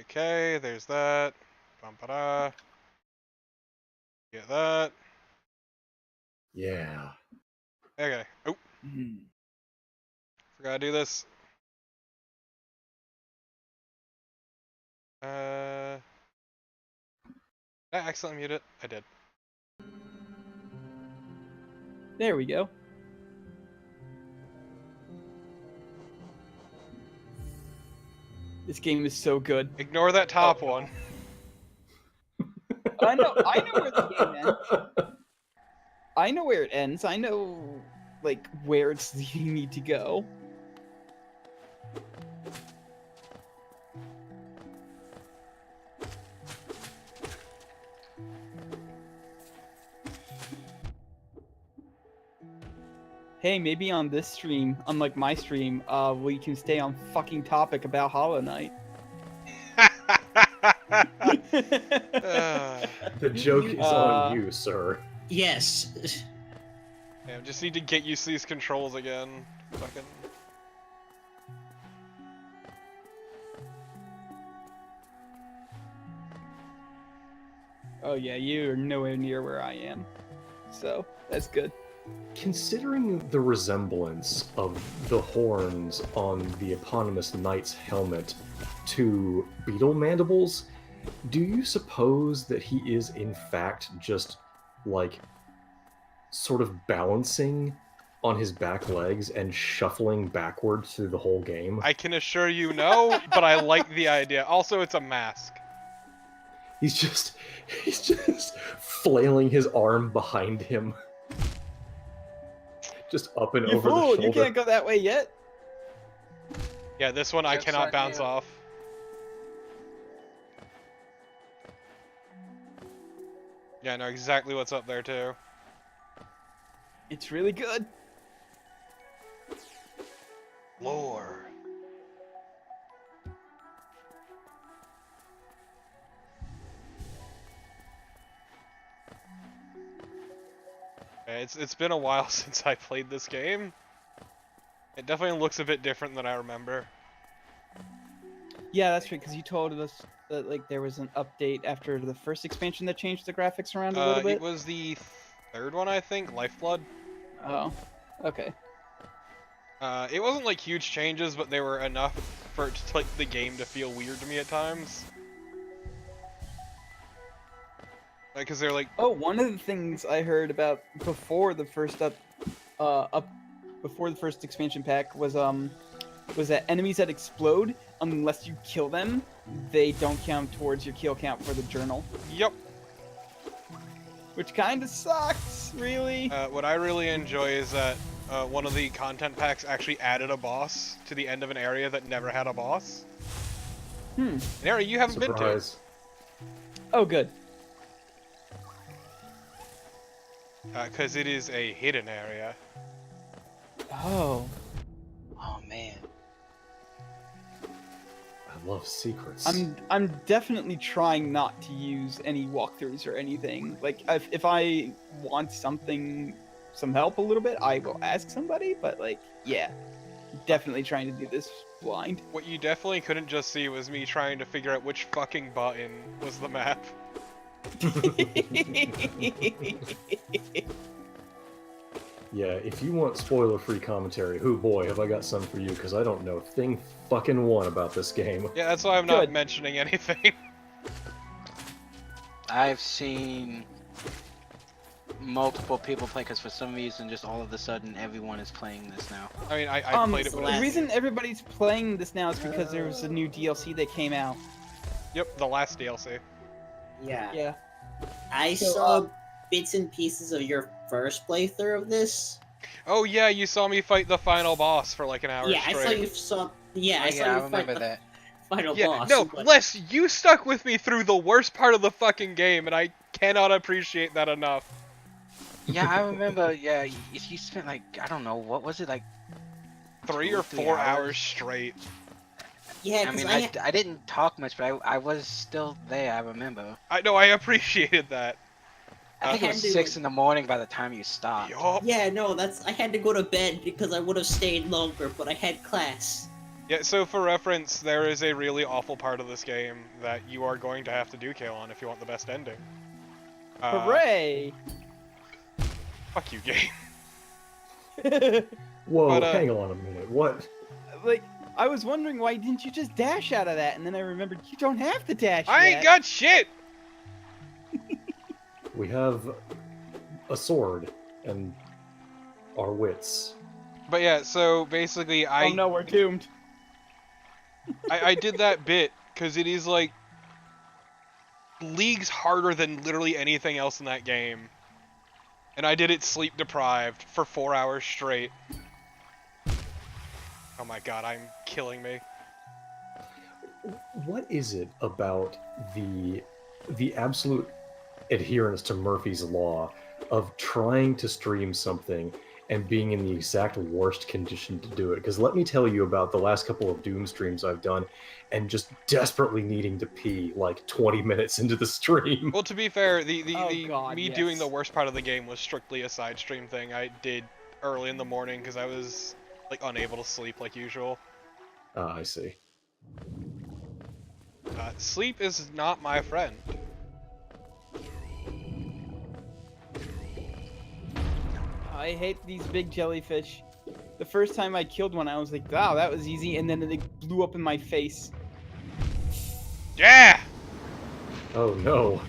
Okay, there's that. Bum-ba-da. Get that. Yeah. Okay. Oh, forgot to do this. I accidentally muted it. I did. There we go. This game is so good. Ignore that top one. I know where the game ends. I know where it ends. I know, like, where it's you need to go. Hey, maybe on this stream, unlike my stream, we can stay on fucking topic about Hollow Knight. The joke is on you, sir. Yes. Yeah, just need to get used to these controls again. Fucking. Oh yeah, you're nowhere near where I am. So, that's good. Considering the resemblance of the horns on the eponymous knight's helmet to beetle mandibles, do you suppose that he is in fact just, like, sort of balancing on his back legs and shuffling backwards through the whole game? I can assure you no, but I like the idea. Also, it's a mask. He's just flailing his arm behind him. Just up and You over the fool! shoulder. You can't go that way yet. Yeah, this one I cannot bounce off. Yeah, I know exactly what's up there too. It's really good. Lore. Yeah, it's been a while since I played this game. It definitely looks a bit different than I remember. Yeah, that's right, because you told us that like there was an update after the first expansion that changed the graphics around a little bit. It was the third one, I think, Lifeblood. Oh, okay. It wasn't like huge changes, but they were enough for like the game to feel weird to me at times. Because they're like, Oh, one of the things I heard about before the first before the first expansion pack was that enemies that explode, unless you kill them, they don't count towards your kill count for the journal. yep. Which kind of sucks, really. What I really enjoy is that one of the content packs actually added a boss to the end of an area that never had a boss. An area you haven't been to. Surprise. Oh, good. Because it is a hidden area. Oh. Oh man. I love secrets. I'm definitely trying not to use any walkthroughs or anything. Like, if I want some help a little bit, I will ask somebody. But like, yeah, definitely trying to do this blind. What you definitely couldn't just see was me trying to figure out which fucking button was the map. Yeah, if you want spoiler-free commentary, hoo boy, have I got some for you, because I don't know thing fucking one about this game. Yeah, that's why I'm not Good. mentioning anything. I've seen multiple people play because for some reason, just all of a sudden, everyone is playing this now. I mean, I played it The when reason everybody's playing this now is because there was a new DLC that came out. Yep, the last DLC. Yeah. Yeah. I So, saw bits and pieces of your first playthrough of this. Oh yeah, you saw me fight the final boss for like an hour Yeah, straight. I saw you saw. Yeah, I saw I you fight remember the that. final Yeah, boss. no, but- Les, you stuck with me through the worst part of the fucking game, and I cannot appreciate that enough. Yeah, I remember. Yeah, you spent like I don't know what was it like 3 2 or 3 4 hours? hours straight. Yeah, I 'cause mean, I, I didn't talk much, but I was still there. I remember. I know, I appreciated that. I think it had was to- 6 in the morning by the time you stopped. Yup. yeah, no, I had to go to bed because I would have stayed longer, but I had class. Yeah, so for reference, there is a really awful part of this game that you are going to have to do, Kaelon, if you want the best ending. Hooray! Fuck you, game. Whoa, But, hang on a minute. What? Like, I was wondering why didn't you just dash out of that, and then I remembered you don't have to dash I yet. ain't got shit! We have a sword and our wits. But yeah, so basically Oh no, we're doomed. I did that bit because it is like leagues harder than literally anything else in that game. And I did it sleep deprived for 4 hours straight. Oh my god, I'm killing me. What is it about the absolute adherence to Murphy's Law of trying to stream something and being in the exact worst condition to do it? Because let me tell you about the last couple of Doom streams I've done and just desperately needing to pee like 20 minutes into the stream. Well, to be fair, Oh God, me yes. doing the worst part of the game was strictly a side stream thing I did early in the morning because I was like unable to sleep like usual. Ah, I see. Sleep is not my friend. I hate these big jellyfish. The first time I killed one, I was like, wow, that was easy, and then it blew up in my face. Yeah! Oh no.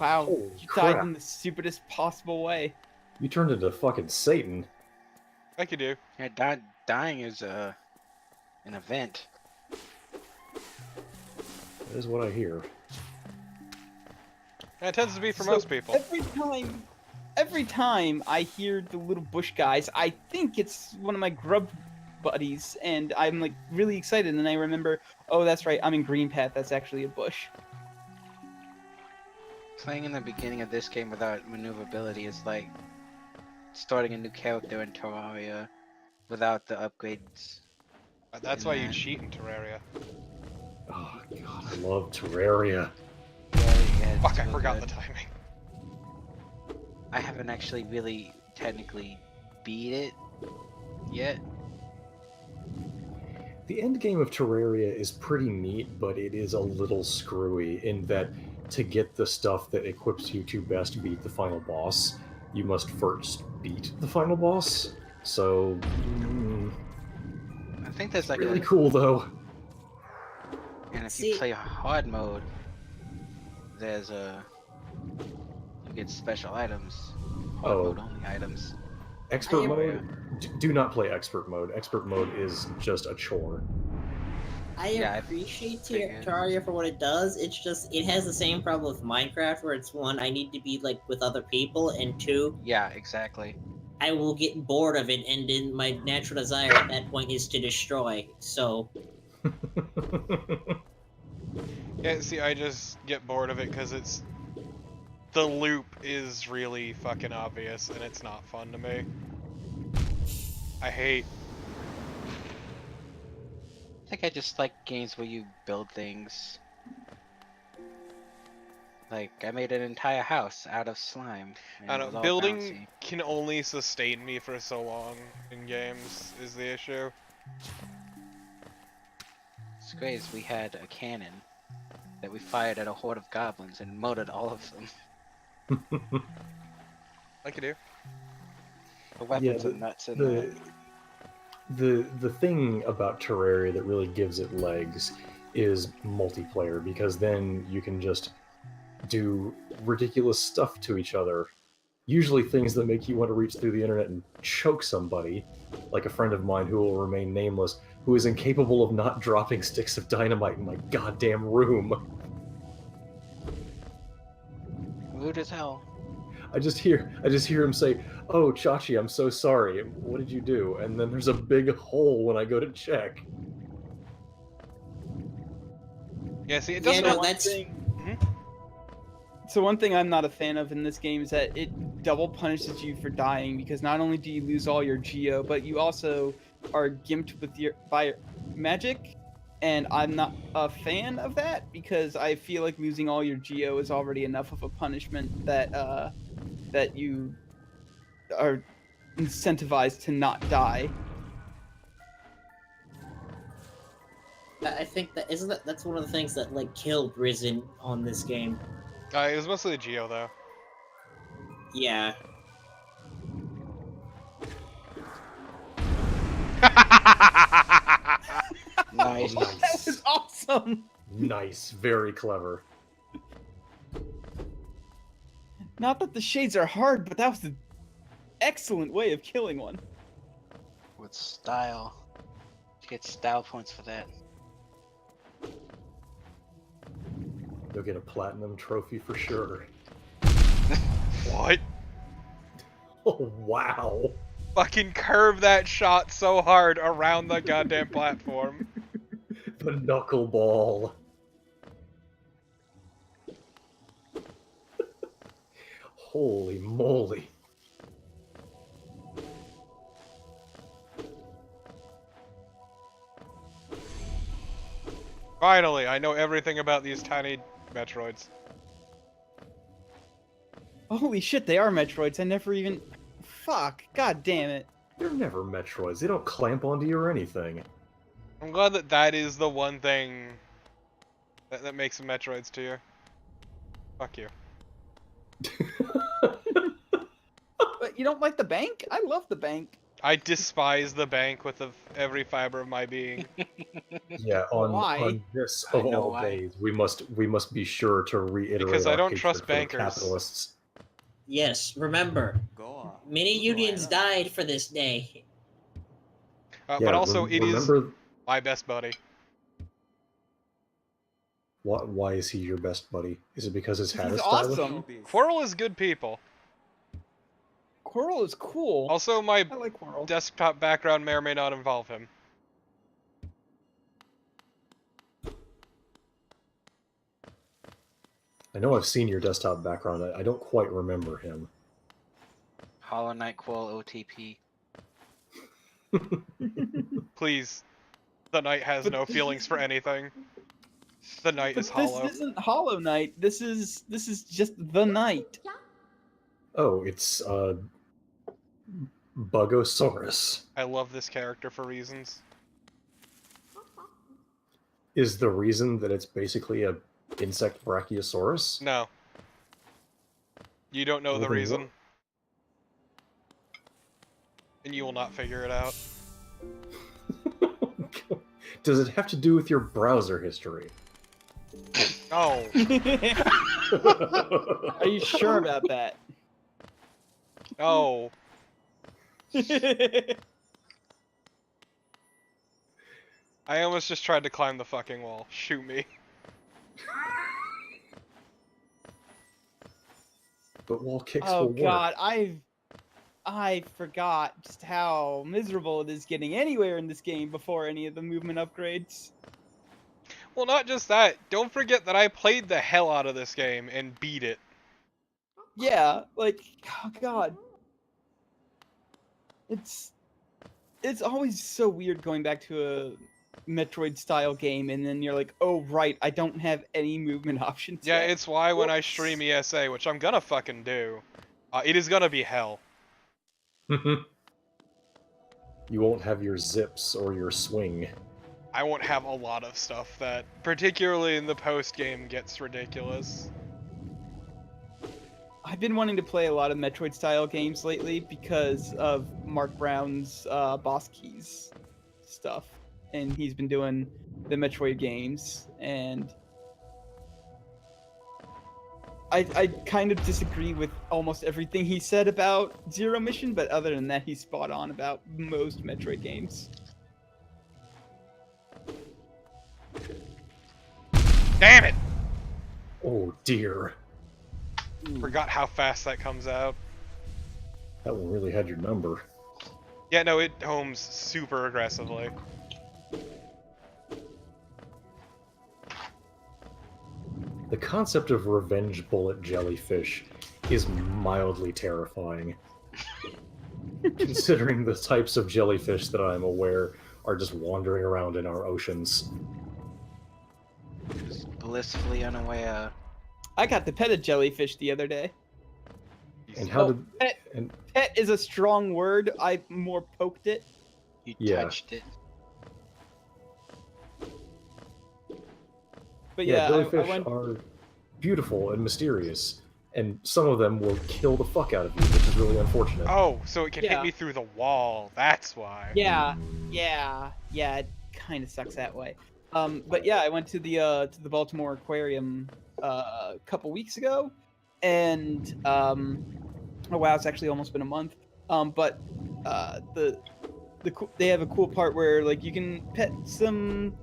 Wow, Holy you crap. died in the stupidest possible way. You turned into fucking Satan. Like you do. Yeah, dying is an event. That is what I hear. And it tends to be for So most people. Every time I hear the little bush guys, I think it's one of my grub buddies, and I'm like really excited, and then I remember, oh, that's right, I'm in Green Path, that's actually a bush. Playing in the beginning of this game without maneuverability is like starting a new character in Terraria without the upgrades. That's in why you that. cheat in Terraria. Oh god, I love Terraria. Yeah, it's Fuck, I so forgot good. the timing. I haven't actually really technically beat it yet. The end game of Terraria is pretty neat, but it is a little screwy in that to get the stuff that equips you to best beat the final boss, you must first beat the final boss. So, I think there's like really a cool though. and if See- you play hard mode, there's you get special items. Hard Oh. mode only items. Expert I am- mode? Do not play expert mode. Expert mode is just a chore. I Yeah, I appreciate figured. Terraria for what it does. It's just it has the same problem with Minecraft, where it's one, I need to be like with other people, and two, Yeah, exactly. I will get bored of it, and then my natural desire at that point is to destroy. So Yeah, see, I just get bored of it because it's... The loop is really fucking obvious, and it's not fun to me. I hate... I think I just like games where you build things. Like, I made an entire house out of slime. and I it don't was know, all building bouncy. can only sustain me for so long in games, is the issue. It's great is we had a cannon that we fired at a horde of goblins and murdered all of them. Like you do. The weapons the- are nuts in that. The thing about Terraria that really gives it legs is multiplayer, because then you can just do ridiculous stuff to each other. Usually things that make you want to reach through the internet and choke somebody, like a friend of mine who will remain nameless, who is incapable of not dropping sticks of dynamite in my goddamn room. Rude as hell. I just hear him say, "Oh, Chachi, I'm so sorry. What did you do?" And then there's a big hole when I go to check. Yeah, see, it Yeah, doesn't... no, have- that's So one thing I'm not a fan of in this game is that it double punishes you for dying, because not only do you lose all your geo, but you also are gimped with by magic, and I'm not a fan of that, because I feel like losing all your geo is already enough of a punishment that you are incentivized to not die. I think that's one of the things that like killed Risen on this game. It was mostly the Geo though. Yeah. Nice. That was awesome. Nice, very clever. Not that the shades are hard, but that was an excellent way of killing one. With style. You get style points for that. You'll get a platinum trophy for sure. What? Oh, wow. Fucking curve that shot so hard around the goddamn platform. The knuckleball. Holy moly. Finally, I know everything about these tiny Metroids. Holy shit, they are Metroids. I never even... Fuck. God damn it. They're never Metroids. They don't clamp onto you or anything. I'm glad that that is the one thing that makes them Metroids to you. Fuck you. But you don't like the bank? I love the bank. I despise the bank with every fiber of my being. Yeah, Why? on this I of know all why. days, we must be sure to reiterate Because I our don't hatred trust for the bankers. capitalists. Yes, remember, many unions died for this day. Yeah, But also, it is remember my best buddy. why is he your best buddy? Is it because his hat He's is stylish? awesome. Quirrell is good people. Quirrell is cool. Also, my I like Quirrell. desktop background may or may not involve him. I know I've seen your desktop background. I don't quite remember him. Hollow Knight Qual OTP. Please. The knight has But no this feelings is- for anything. The knight But is hollow. this isn't Hollow Knight. This is just the Knight. Oh, it's Bugosaurus. I love this character for reasons. Is the reason that it's basically a insect brachiosaurus? No. You don't know Well, the then reason. And you will not figure it out. Does it have to do with your browser history? Oh. Are you sure about that? Oh. I almost just tried to climb the fucking wall. Shoot me. But wall kicks Oh will work. god, I forgot just how miserable it is getting anywhere in this game before any of the movement upgrades. Well, not just that. Don't forget that I played the hell out of this game and beat it. Yeah, like, oh god. It's always so weird going back to a Metroid style game and then you're like, oh right, I don't have any movement options Yeah, yet. it's why when I Whoops. stream ESA, which I'm gonna fucking do, it is gonna be hell. You won't have your zips or your swing. I won't have a lot of stuff that, particularly in the post-game, gets ridiculous. I've been wanting to play a lot of Metroid style games lately because of Mark Brown's Boss Keys stuff. And he's been doing the Metroid games. And I kind of disagree with almost everything he said about Zero Mission, but other than that, he's spot on about most Metroid games. Damn it! Oh dear. Forgot how fast that comes out. That one really had your number. Yeah, no, it homes super aggressively. The concept of revenge bullet jellyfish is mildly terrifying. Considering the types of jellyfish that I'm aware are just wandering around in our oceans. Just blissfully unaware. I got to pet a jellyfish the other day. And how Oh, did... pet, And, pet is a strong word. I more poked it. You Yeah. touched it. But yeah, I jellyfish went. are beautiful and mysterious, and some of them will kill the fuck out of you, which is really unfortunate. Oh, so it can hit Yeah. me through the wall. That's why. Yeah, yeah, yeah. It kind of sucks that way. But yeah, I went to the Baltimore Aquarium a couple weeks ago, and oh wow, it's actually almost been a month. But they have a cool part where like you can pet some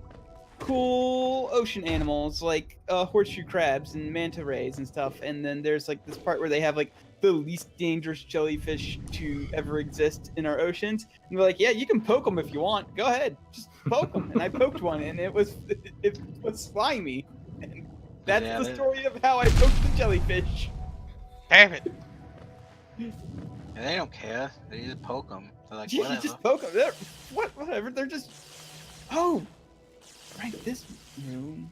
cool ocean animals like horseshoe crabs and manta rays and stuff, and then there's like this part where they have like the least dangerous jellyfish to ever exist in our oceans, and they're like, yeah, you can poke them if you want, go ahead, just poke them. And I poked one, and it was slimy, and that's Yeah, the story of how I poked the jellyfish. Damn it. And they don't care. They just poke them. They're like, You whatever. just poke them. Whatever, they're just, oh, right, this room,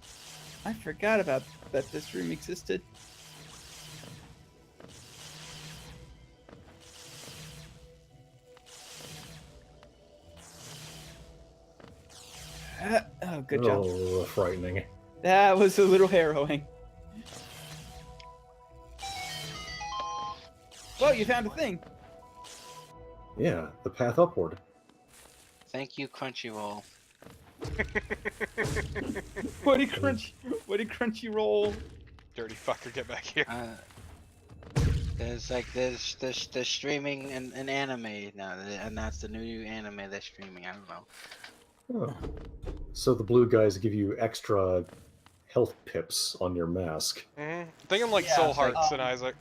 I forgot about that this room existed. Oh, good job. Oh, frightening. That was a little harrowing. Well, you found a thing. Yeah, the path upward. Thank you, Crunchyroll. What did Crunchyroll? Dirty fucker, get back here. There's streaming an anime now, and that's the new anime they're streaming. I don't know. Oh. So the blue guys give you extra health pips on your mask. Thinking like Yeah, Soul it's like, Hearts and Isaac.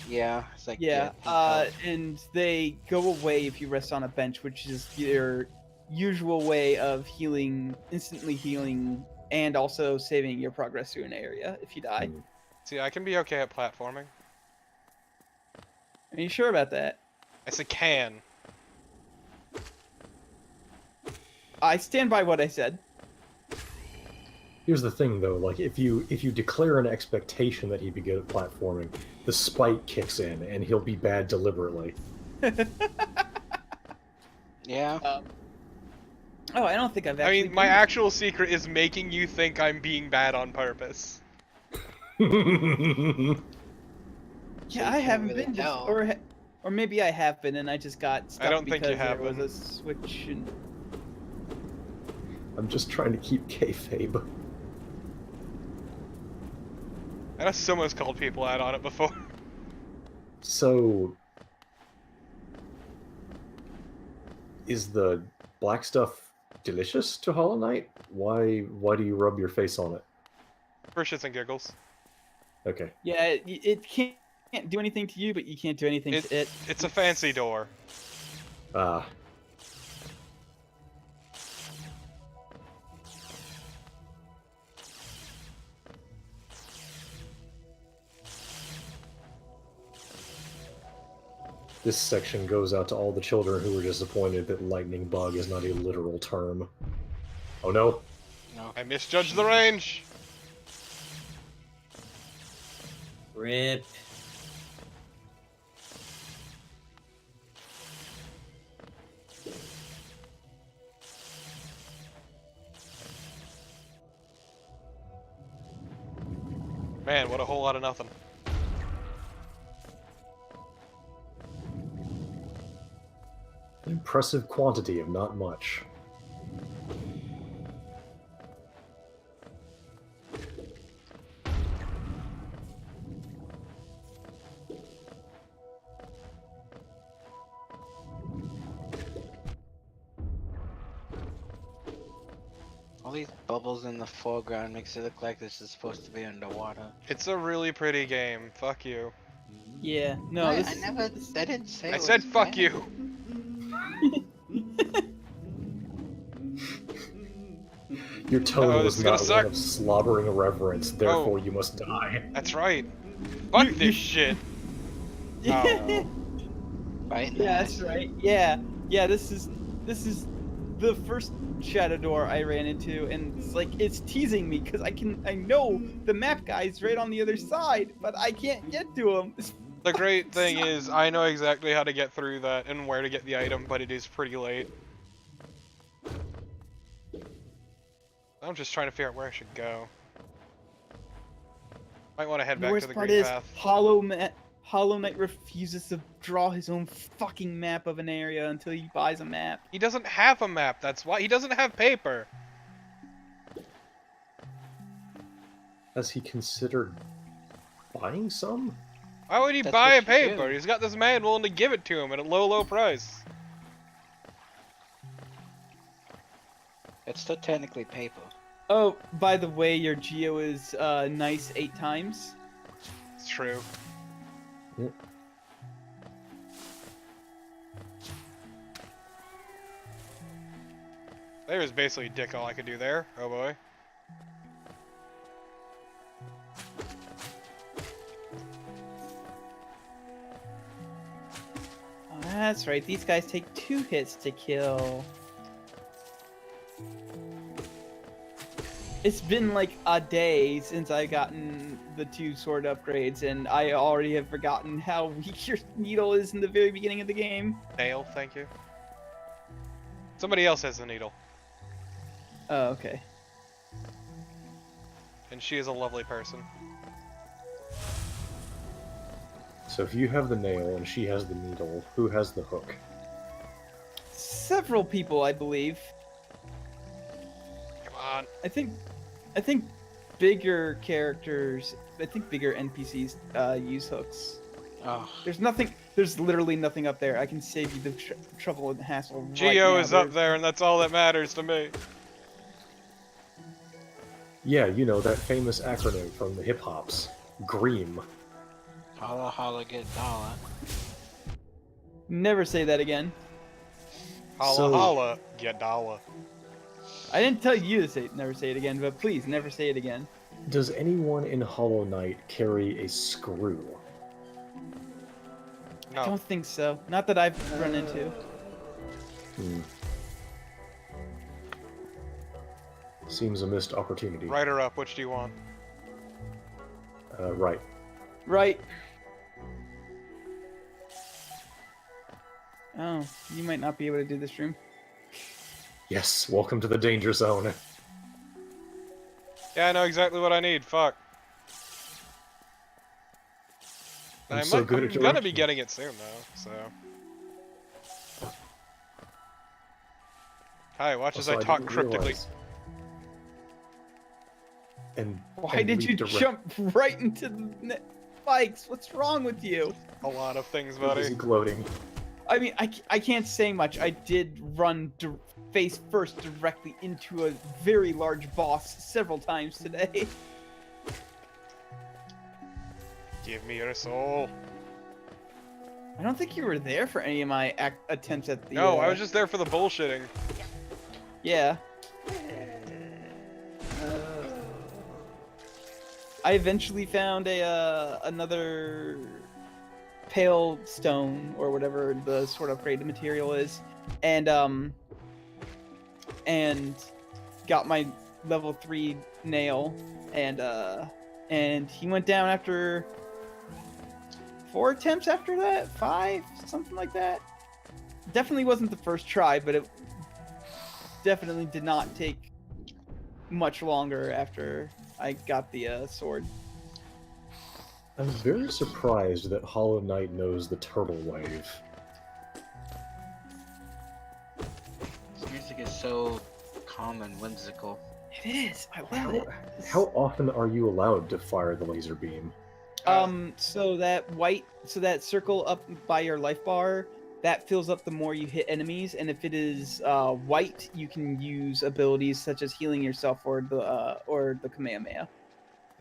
Yeah, it's like Yeah, health. and they go away if you rest on a bench, which is their usual way of healing, instantly healing, and also saving your progress through an area if you die. See, I can be okay at platforming. Are you sure about that? I said can. I stand by what I said. Here's the thing, though: like if you declare an expectation that he'd be good at platforming, the spite kicks in, and he'll be bad deliberately. Yeah. Oh, I don't think I've I actually. mean, my actual secret is making you think I'm being bad on purpose. Yeah, I can't haven't really been, tell. or maybe I have been, and I just got stuck don't think because you have there was been. a switch. And... I'm just trying to keep kayfabe. I know someone's called people out on it before. So, is the black stuff delicious to Hollow Knight? Why do you rub your face on it? For shits and giggles. Okay. Yeah, it can't do anything to you, but you can't do anything to it. It's a fancy door. Ah. This section goes out to all the children who were disappointed that lightning bug is not a literal term. Oh no. No. I misjudged the range. Rip. Man, what a whole lot of nothing. An impressive quantity of not much. All these bubbles in the foreground makes it look like this is supposed to be underwater. It's a really pretty game. Fuck you. Yeah, no, I this I didn't say. I it said was fuck bad. you. Your tone Oh, was this is gonna not suck. one of slobbering reverence, therefore you must die. That's right. Fuck this shit. Oh. Right? in the Yeah, ass. that's right. Yeah, yeah. This is the first shadow door I ran into, and it's like it's teasing me because I know the map guy's right on the other side, but I can't get to him. The great thing is, I know exactly how to get through that and where to get the item, but it is pretty late. I'm just trying to figure out where I should go. Might want to head The back to worst the part green is path. Hollow Knight refuses to draw his own fucking map of an area until he buys a map. He doesn't have a map. That's why he doesn't have paper. Has he considered buying some? Why would he That's buy a what you paper? do. He's got this man willing to give it to him at a low price. It's still technically paper. Oh, by the way, your geo is nice 8 times. It's true. Yep. There was basically dick all I could do there. Oh boy. Oh, that's right. These guys take 2 hits to kill. It's been like a day since I've gotten the 2 sword upgrades, and I already have forgotten how weak your needle is in the very beginning of the game. Nail, thank you. Somebody else has the needle, Oh, okay. and she is a lovely person. So if you have the nail and she has the needle, who has the hook? Several people, I believe. Come on. I think bigger characters, bigger NPCs use hooks. Oh, There's literally nothing up there. I can save you the trouble and hassle right Geo now. is up there, and that's all that matters to me. Yeah, you know, that famous acronym from the hip hops. GREAM. holla holla get dollar. Never say that again. Holla So- holla, get dollar. I didn't tell you to never say it again, but please never say it again. Does anyone in Hollow Knight carry a screw? I No. don't think so. Not that I've run into. Hmm. Seems a missed opportunity. Write her up. Which do you want? Right. Right. Oh, you might not be able to do this room. Yes, welcome to the danger zone. Yeah, I know exactly what I need. Fuck. I'm so good at I'm gonna be direction. getting it soon, though, so... Hi, watch as Also, I talk didn't cryptically. realize- And Why and did leap you direct- jump right into the spikes? What's wrong with you? A lot of things, Busy buddy. gloating. I mean, I can't say much. I did run face first directly into a very large boss several times today. Give me your soul. I don't think you were there for any of my attempts at the. No, I was just there for the bullshitting. Yeah. I eventually found a another pale stone or whatever the sort of upgrade material is, and got my level 3 nail, and he went down after 4 attempts after that, 5, something like that. Definitely wasn't the first try, but it definitely did not take much longer after I got the sword. I'm very surprised that Hollow Knight knows the turtle wave. This music is so calm and whimsical. It is. I love it. How often are you allowed to fire the laser beam? So that circle up by your life bar, that fills up the more you hit enemies, and if it is white, you can use abilities such as healing yourself or the Kamehameha.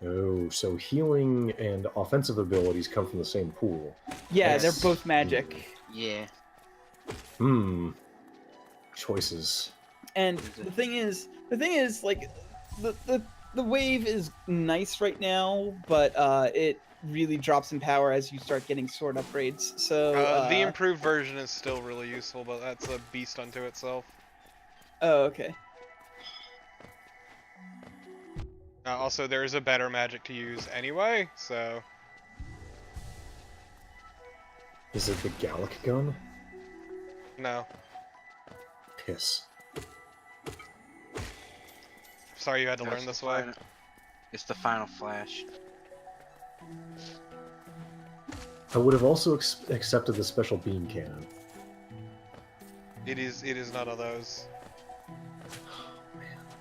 Oh, so healing and offensive abilities come from the same pool. Yeah, Yes. they're both magic. Yeah. Choices. And the thing is, like, the wave is nice right now, but it really drops in power as you start getting sword upgrades. So The improved version is still really useful, but that's a beast unto itself. oh, okay. Also, there is a better magic to use anyway, so... Is it the Gallic gun? No. Piss. Sorry you had to That's learn this the way. final- It's the final flash. I would have also accepted the special beam cannon. It is none of those.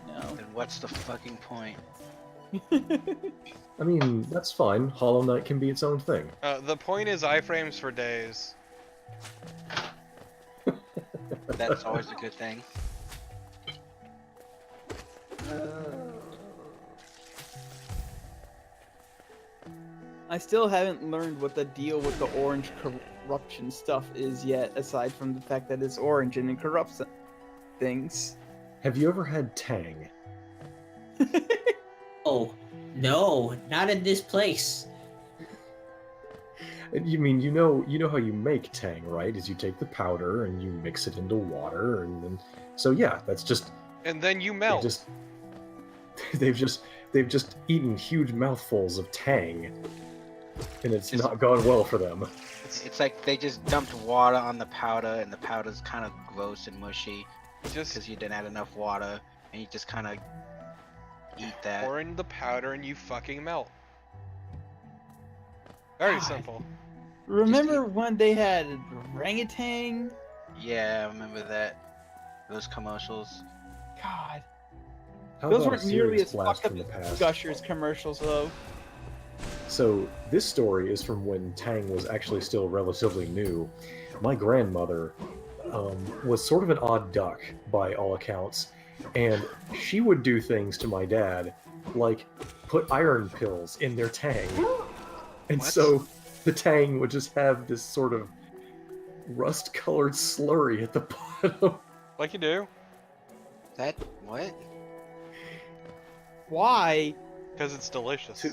No. Then what's the fucking point? I mean, that's fine. Hollow Knight can be its own thing. The point is iframes for days. That's always a good thing. I still haven't learned what the deal with the orange corruption stuff is yet, aside from the fact that it's orange and it corrupts things. Have you ever had Tang? Oh, no, not in this place. You mean you know how you make Tang, right? Is you take the powder and you mix it into water, and then so yeah, that's just And then you melt. they've just eaten huge mouthfuls of Tang, and it's not gone well for them. It's like they just dumped water on the powder, and the powder's kind of gross and mushy Just because you didn't add enough water, and you just kind of eat that. pour in the powder and you fucking melt. Very God. simple. Remember when they had orangutan? Yeah, I remember that. Those commercials. God, How those about weren't a nearly serious as blast fucked up from the as past? Gushers commercials, though. So this story is from when Tang was actually still relatively new. My grandmother was sort of an odd duck by all accounts, and she would do things to my dad, like put iron pills in their Tang. And What? so the Tang would just have this sort of rust-colored slurry at the bottom. Like you do. That what? Why? Because it's delicious.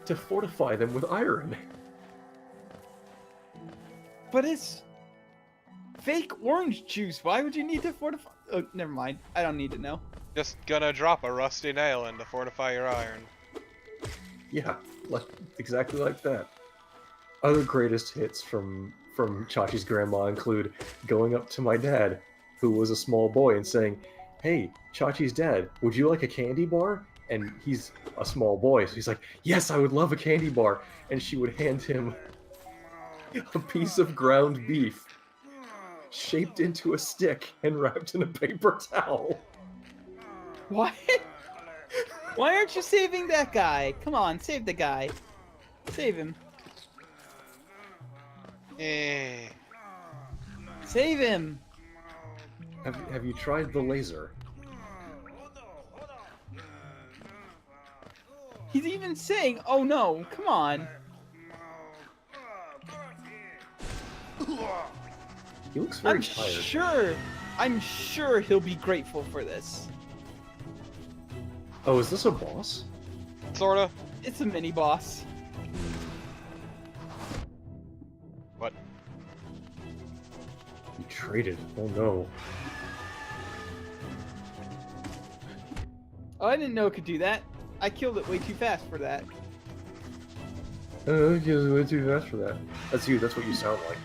to fortify them with iron. But it's fake orange juice. Why would you need to fortify? Oh, never mind. I don't need to know. Just gonna drop a rusty nail in to fortify your iron. Yeah, like exactly like that. Other greatest hits from Chachi's grandma include going up to my dad, who was a small boy, and saying, "Hey, Chachi's dad, would you like a candy bar?" And he's a small boy, so he's like, "Yes, I would love a candy bar." And she would hand him a piece of ground beef shaped into a stick and wrapped in a paper towel. Why? Why aren't you saving that guy? Come on, save the guy. Save him. Eh. Save him. Have you tried the laser? He's even saying, "Oh no, come on." He looks very I'm tired. I'm sure he'll be grateful for this. Oh, is this a boss? Sorta. It's a mini boss. What? You traded. Oh no. Oh, I didn't know it could do that. I killed it way too fast for that. Oh, it's way too fast for that. That's you. That's what you sound like.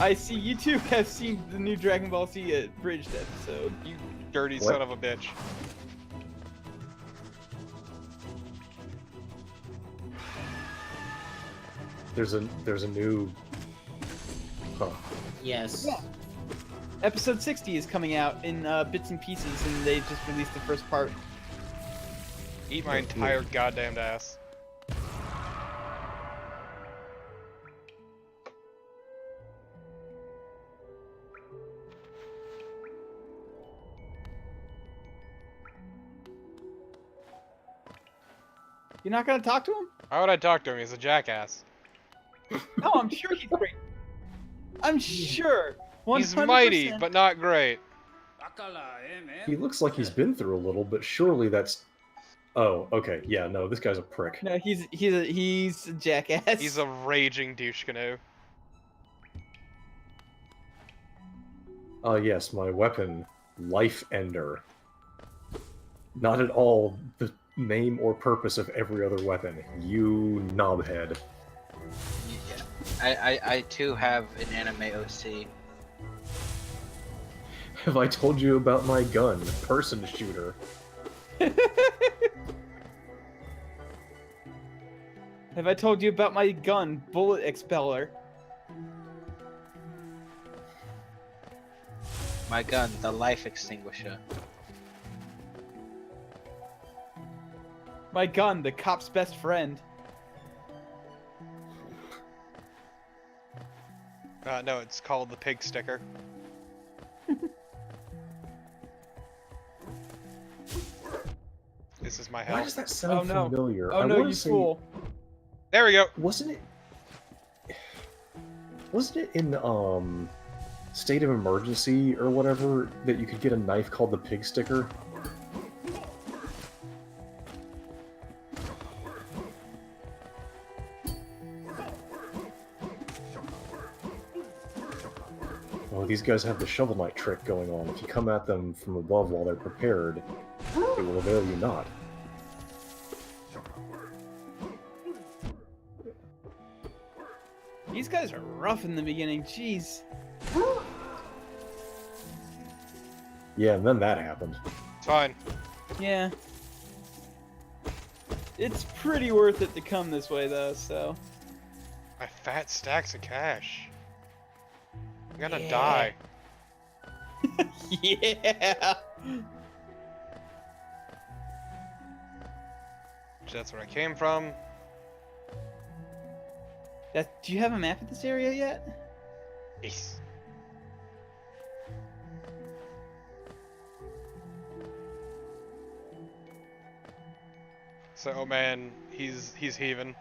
I see you two have seen the new Dragon Ball Z Abridged episode. You dirty What? son of a bitch. There's a new. Huh. Yes. Yeah. Episode 60 is coming out in bits and pieces, and they just released the first part. Eat my entire goddamn ass. You're not gonna talk to him? Why would I talk to him? He's a jackass. No, I'm sure he's great. I'm sure. 100%. He's mighty, but not great. He looks like he's been through a little, but surely that's. Oh, okay. Yeah, no, this guy's a prick. No, he's a jackass. He's a raging douche canoe. Yes, my weapon, Life Ender. Not at all the name or purpose of every other weapon. You knobhead. Yeah. I too have an anime OC. Have I told you about my gun, person shooter? Have I told you about my gun, bullet expeller? My gun, the life extinguisher. My gun, the cop's best friend. No, it's called the pig sticker. This is my Why health. does that sound Oh, no. familiar? Oh I no, wanna you say, fool. There we go. Wasn't it in State of Emergency or whatever that you could get a knife called the pig sticker? Well, these guys have the Shovel Knight trick going on. If you come at them from above while they're prepared, it will avail you not. These guys are rough in the beginning, jeez. Yeah, and then that happened. It's fine. Yeah. It's pretty worth it to come this way, though, so... My fat stacks of cash. I'm gonna Yeah. die. Yeah! That's where I came from. Do you have a map of this area yet? Yes. So, oh man, he's heaving.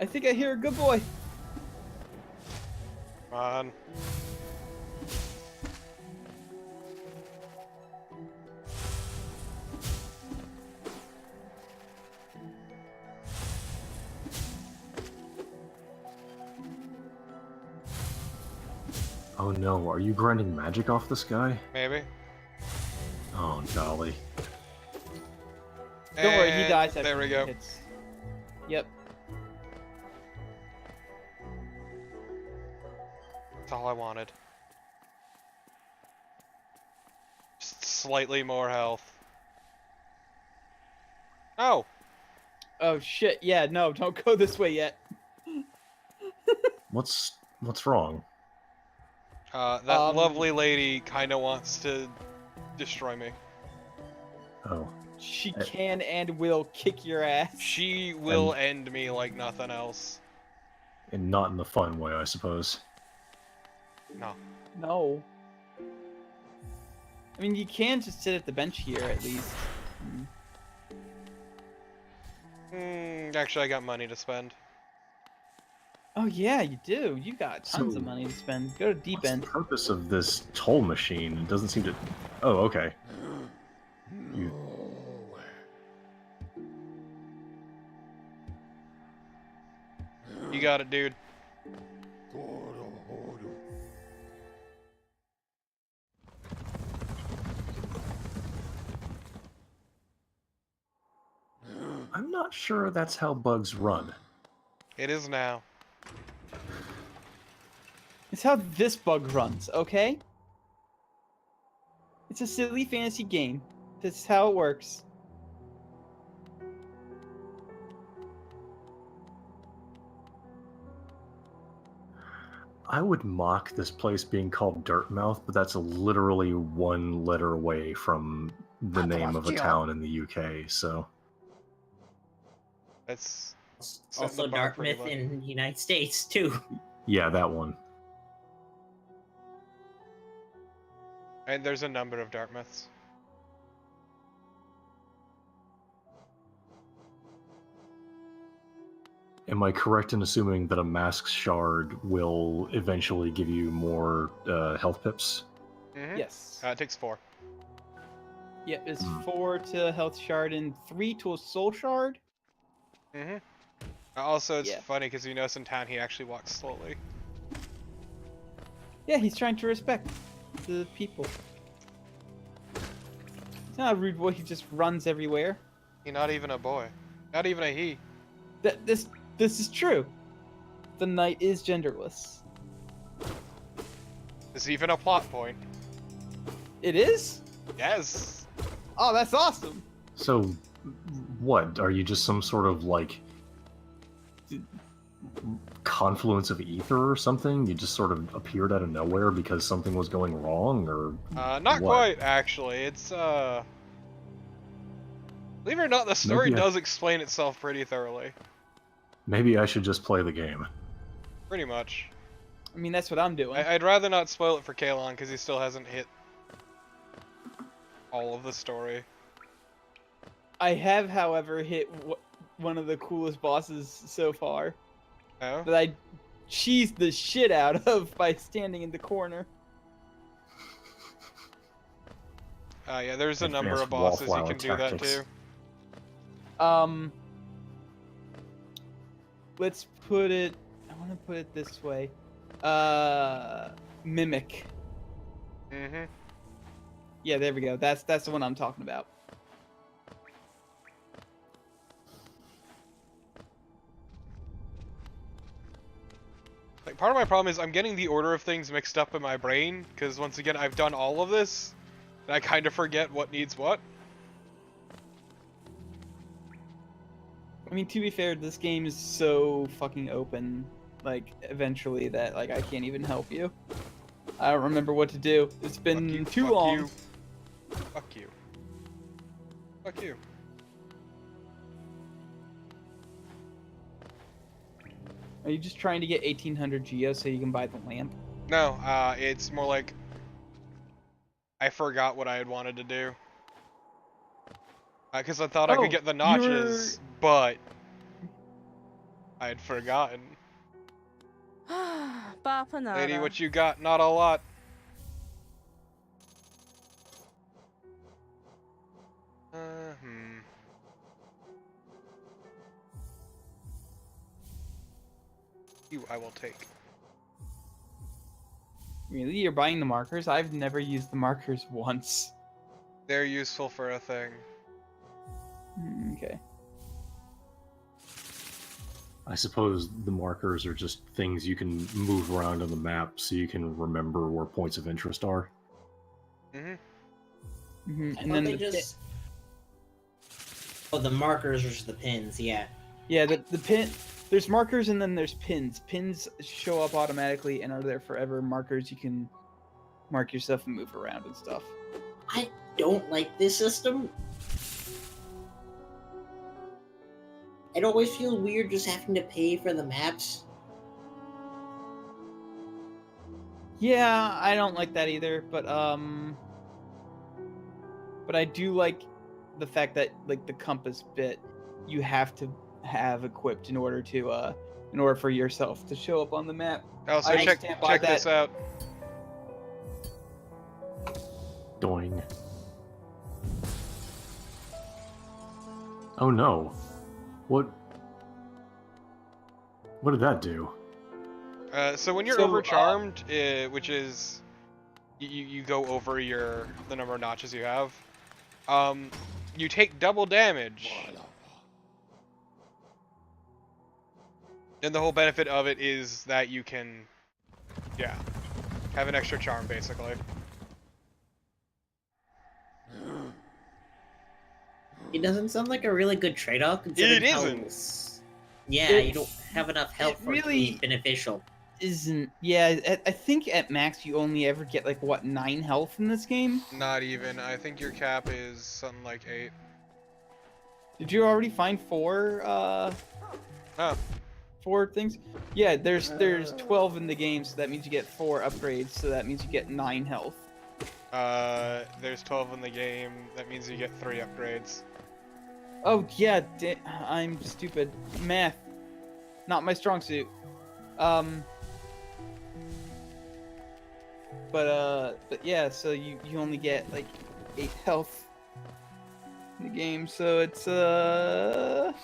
I think I hear a good boy. Come on. Oh no, are you grinding magic off this guy? Maybe. Oh golly. Don't worry, he And dies after there we he go. hits. Yep. That's all I wanted. Just slightly more health. Oh! Oh shit, yeah, no, don't go this way yet. What's wrong? That lovely lady kinda wants to destroy me. Oh. She can and will kick your ass. She will end me like nothing else. And not in the fun way, I suppose. No. No. I mean, you can just sit at the bench here, at least. Actually, I got money to spend. Oh yeah, you do. You got tons So, of money to spend. Go to deep What's end. the purpose of this toll machine? It doesn't seem to... Oh, okay. You... You got it, dude. I'm not sure that's how bugs run. It is now. It's how this bug runs, okay? It's a silly fantasy game. This is how it works. I would mock this place being called Dirtmouth, but that's literally one letter away from the name of a town in the UK, so... That's Also Dartmouth in the United States, too. Yeah, that one. And there's a number of Dartmouths. Am I correct in assuming that a mask shard will eventually give you more health pips? Mm-hmm. Yes. It takes 4. Yep, it's 4 to health shard and 3 to a soul shard. Mm-hmm. Also, it's Yeah. funny because you notice in town he actually walks slowly. Yeah, he's trying to respect the people. He's not a rude boy, he just runs everywhere. He's not even a boy. Not even a he. This is true. The knight is genderless. This is even a plot point. It is? Yes. Oh, that's awesome. So, what? Are you just some sort of, like, confluence of ether or something? You just sort of appeared out of nowhere because something was going wrong, or Not what? quite, actually. It's, believe it or not, the story Maybe I- does explain itself pretty thoroughly. Maybe I should just play the game. Pretty much. I mean, that's what I'm doing. I'd rather not spoil it for Kalon, because he still hasn't hit all of the story. I have, however, hit one of the coolest bosses so far Oh? that I cheesed the shit out of by standing in the corner. Yeah, there's a number Advanced of bosses you wallflower can do that tactics. too. Let's put it. I want to put it this way. Mimic. Mm-hmm. Yeah, there we go. That's the one I'm talking about. Like, part of my problem is I'm getting the order of things mixed up in my brain, because once again, I've done all of this, and I kind of forget what needs what. I mean, to be fair, this game is so fucking open, like, eventually, that, like, I can't even help you. I don't remember what to do. It's been Fuck you, too fuck long. you. Fuck you. Fuck you. Are you just trying to get 1800 Geo so you can buy the lamp? No, it's more like I forgot what I had wanted to do. Because I thought I Oh, could get the notches, but I had forgotten. Lady, what you got? Not a lot. You, I will take. Really? You're buying the markers? I've never used the markers once. They're useful for a thing. Okay. I suppose the markers are just things you can move around on the map so you can remember where points of interest are. Mm-hmm. And then they just... Oh, the markers versus the pins, yeah. Yeah, the pin. There's markers and then there's pins. Pins show up automatically and are there forever. Markers, you can mark yourself and move around and stuff. I don't like this system. It always feels weird just having to pay for the maps. Yeah, I don't like that either, but I do like the fact that, like, the compass bit you have to have equipped in order for yourself to show up on the map. Also, I check stand by this that. out. Doing. Oh no. What did that do? So when you're So, overcharmed, which is you go over the number of notches you have, you take double damage. And the whole benefit of it is that you can, yeah, have an extra charm basically. It doesn't sound like a really good trade-off. It how- isn't. Yeah, It- you don't have enough health it for it to really- be beneficial. Isn't I think at max you only ever get, like, what, 9 health in this game? Not even. I think your cap is something like 8. Did you already find 4 Oh, 4 things? Yeah, there's 12 in the game, so that means you get 4 upgrades, so that means you get 9 health. there's 12 in the game. That means you get 3 upgrades. Oh yeah, I'm stupid. Math, not my strong suit. But yeah, so you only get like 8 health in the game, so it's There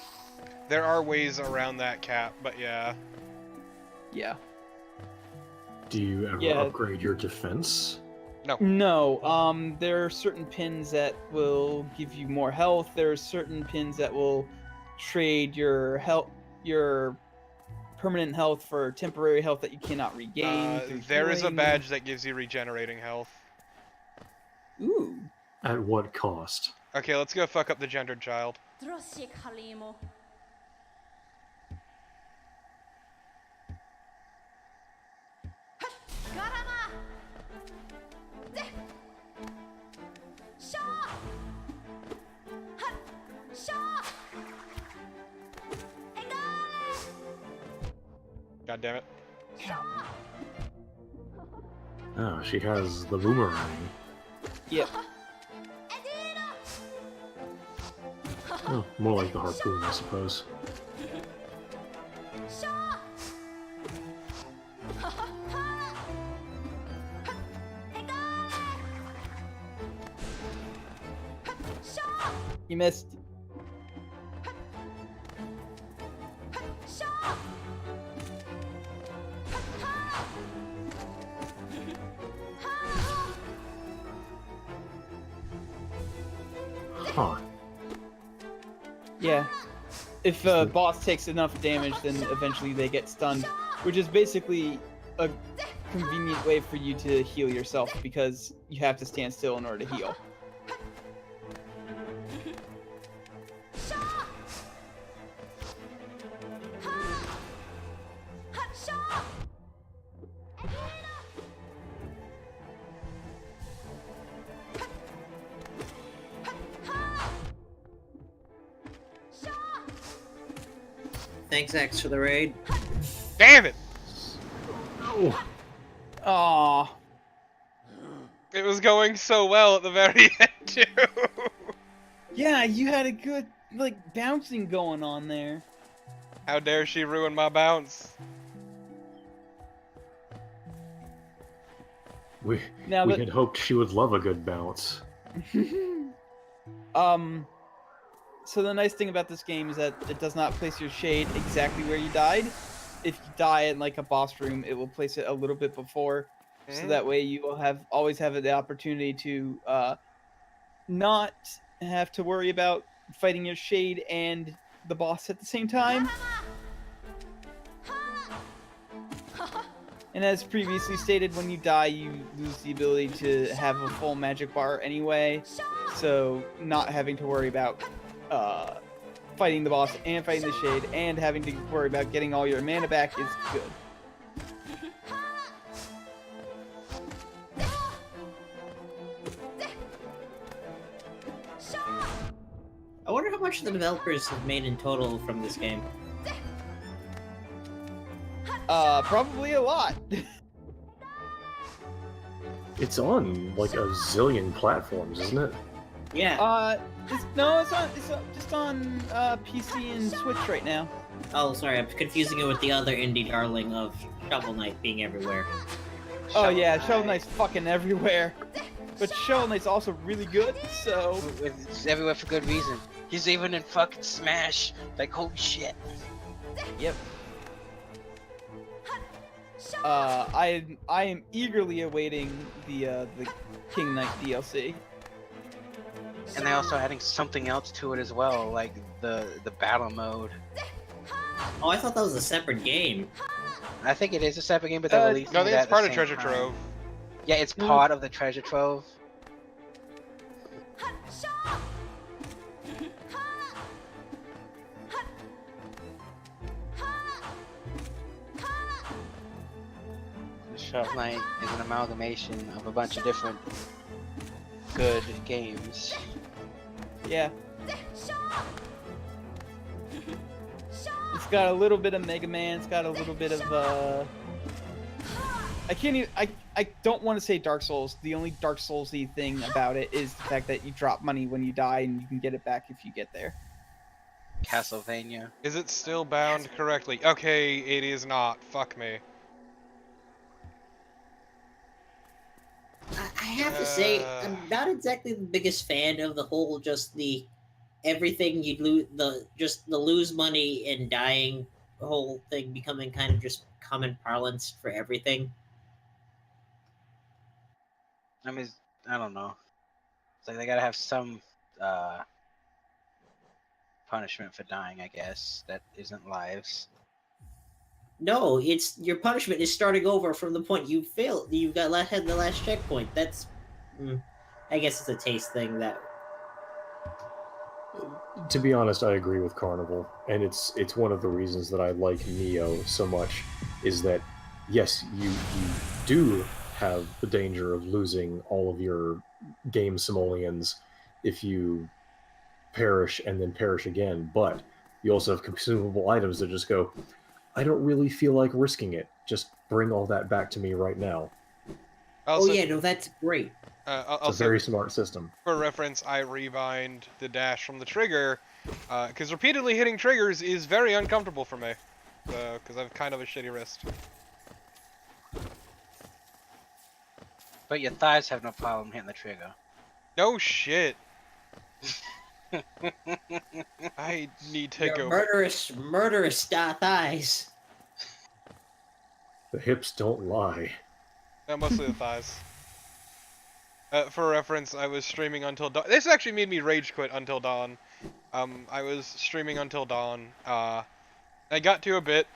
are ways around that cap, but yeah. yeah. Do you ever Yeah. upgrade your defense? No, there are certain pins that will give you more health. There are certain pins that will trade your permanent health for temporary health that you cannot regain. through There is a healing. badge that gives you regenerating health. Ooh. At what cost? Okay, let's go fuck up the gendered child. God damn it. Oh, she has the boomerang. Yep. Oh, more like the harpoon, I suppose. You missed. Huh. Yeah. If a boss takes enough damage, then eventually they get stunned, which is basically a convenient way for you to heal yourself because you have to stand still in order to heal. Thanks, X, for the raid. Damn it! Oh, Aww. It was going so well at the very end, too. Yeah, you had a good, like, bouncing going on there. How dare she ruin my bounce? we Now we that- had hoped she would love a good bounce. So the nice thing about this game is that it does not place your shade exactly where you died. If you die in like a boss room, it will place it a little bit before, so that way you will always have the opportunity to not have to worry about fighting your shade and the boss at the same time. And as previously stated, when you die, you lose the ability to have a full magic bar anyway. So not having to worry about fighting the boss and fighting the shade and having to worry about getting all your mana back is good. I wonder how much the developers have made in total from this game. Probably a lot. It's on like a zillion platforms, isn't it? Yeah. It's just on PC and Switch right now. Oh, sorry, I'm confusing it with the other indie darling of Shovel Knight being everywhere. Oh yeah, Shovel Knight's fucking everywhere. But Shovel Knight's also really good, so... It's everywhere for good reason. He's even in fucking Smash. Like, holy shit. Yep. I am eagerly awaiting the King Knight DLC. And they're also adding something else to it as well, like the battle mode. Oh, I thought that was a separate game. I think it is a separate game, but they're releasing No, I think that it's at part the of same Treasure time. Trove. Yeah, it's part of the Treasure Trove. Shovel Knight is an amalgamation of a bunch of different good games. Yeah. It's got a little bit of Mega Man, it's got a little bit of I can't even I don't want to say Dark Souls. The only Dark Souls-y thing about it is the fact that you drop money when you die and you can get it back if you get there. Castlevania. Is it still bound correctly? Okay, it is not. Fuck me. I have to say, I'm not exactly the biggest fan of the whole everything you lose, the lose money and dying whole thing becoming kind of just common parlance for everything. I mean, I don't know. It's like they gotta have some punishment for dying, I guess. That isn't lives. No, it's your punishment is starting over from the point you failed. You had the last checkpoint. That's I guess it's a taste thing that. To be honest, I agree with Carnival, and it's one of the reasons that I like Neo so much. Is that yes, you do have the danger of losing all of your game simoleons if you perish and then perish again, but you also have consumable items that just go, I don't really feel like risking it. Just bring all that back to me right now. Also, Oh yeah, no, that's great. It's a also, very smart system. for reference, I rebind the dash from the trigger, because repeatedly hitting triggers is very uncomfortable for me, because I have kind of a shitty wrist. But your thighs have no problem hitting the trigger. No shit. I need to Your go. murderous thighs. The hips don't lie. No, mostly the thighs. For reference, I was streaming until dawn. This actually made me rage quit until dawn. I was streaming until dawn. I got to a bit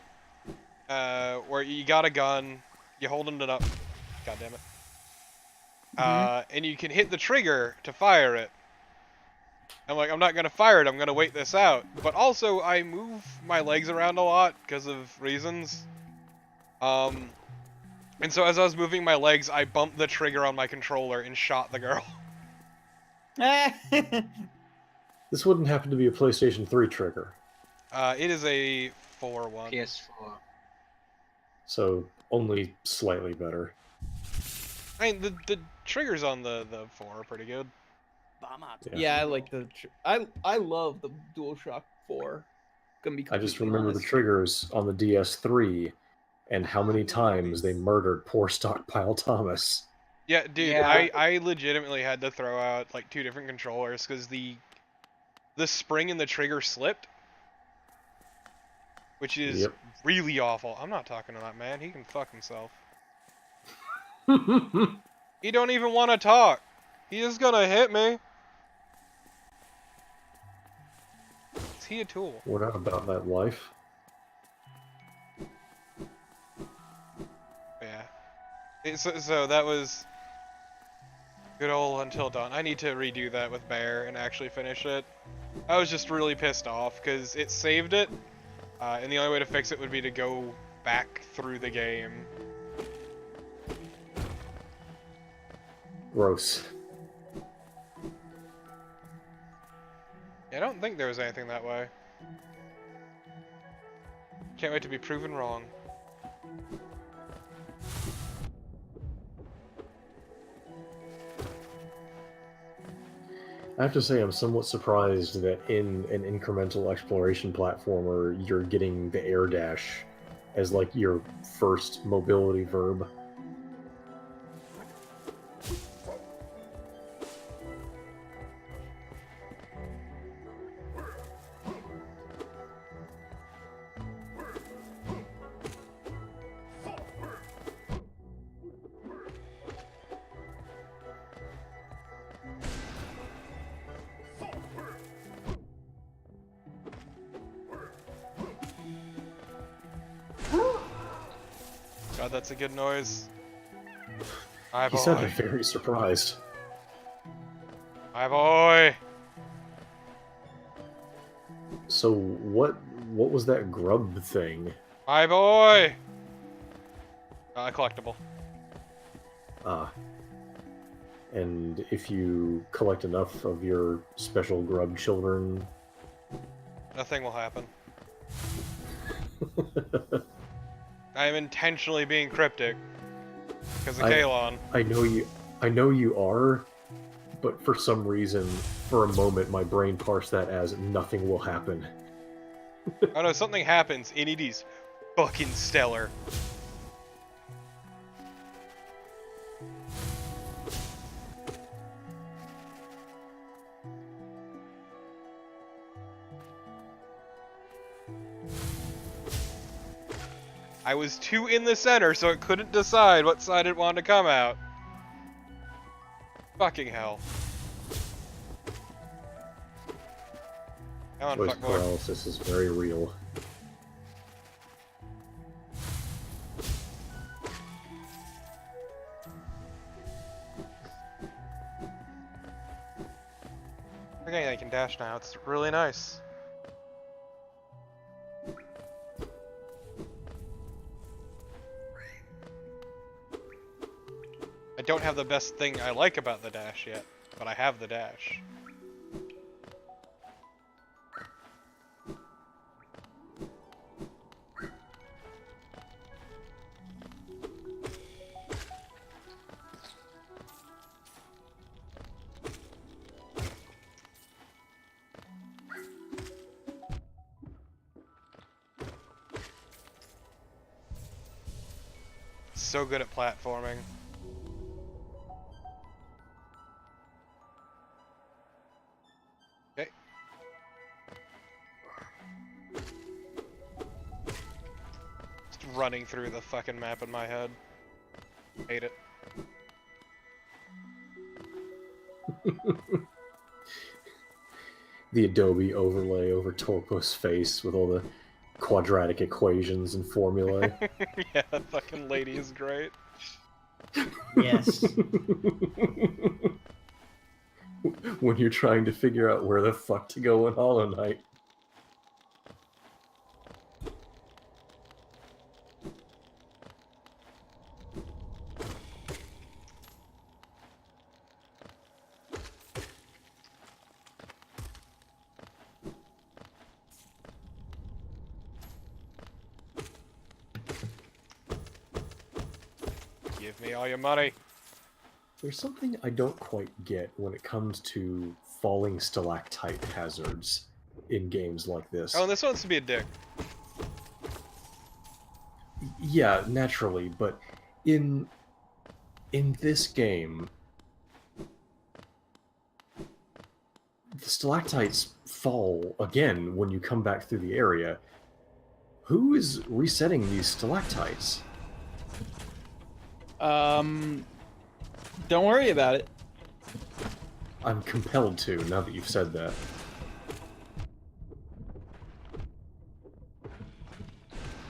where you got a gun, you hold it up. God damn it. And you can hit the trigger to fire it. I'm like, I'm not gonna fire it. I'm gonna wait this out. But also, I move my legs around a lot because of reasons. And so as I was moving my legs, I bumped the trigger on my controller and shot the girl. This wouldn't happen to be a PlayStation 3 trigger. It is a 4-1. PS4. So only slightly better. I mean, the triggers on the 4 are pretty good. Yeah, I like the. I love the DualShock 4. Gonna be I just completely remember the honest. triggers on the DS3 and how many times they murdered poor Stockpile Thomas. Yeah, dude, Yeah. I legitimately had to throw out like 2 different controllers because the spring in the trigger slipped, which is Yep. really awful. I'm not talking to that man. He can fuck himself. He don't even want to talk. He is gonna hit me. Is he a tool? We're not about that life. Yeah. So that was good old Until Dawn. I need to redo that with Bear and actually finish it. I was just really pissed off because it saved it, and the only way to fix it would be to go back through the game. Gross. Yeah, I don't think there was anything that way. Can't wait to be proven wrong. I have to say, I'm somewhat surprised that in an incremental exploration platformer, you're getting the air dash as like your first mobility verb. God, that's a good noise. Hi, He sounded boy. very surprised. Hi, boy. So what was that grub thing? Hi, boy. Collectible. Ah. And if you collect enough of your special grub children... Nothing will happen. I am intentionally being cryptic. Because of Kalon. I know you are, but for some reason, for a moment, my brain parsed that as nothing will happen. Oh no, something happens, and it is fucking stellar. I was too in the center, so it couldn't decide what side it wanted to come out. Fucking hell. Come on, Choice fuck boy. paralysis is very real. Okay, I can dash now. It's really nice. I don't have the best thing I like about the dash yet, but I have the dash. So good at platforming. Okay. Just running through the fucking map in my head. Hate it. The Adobe overlay over Torpo's face with all the quadratic equations and formulae. Yeah, that fucking lady is great. Yes. When you're trying to figure out where the fuck to go in Hollow Knight. Give me all your money. There's something I don't quite get when it comes to falling stalactite hazards in games like this. Oh, and this wants to be a dick. Yeah, naturally, but in this game, the stalactites fall again when you come back through the area. Who is resetting these stalactites? Don't worry about it. I'm compelled to, now that you've said that.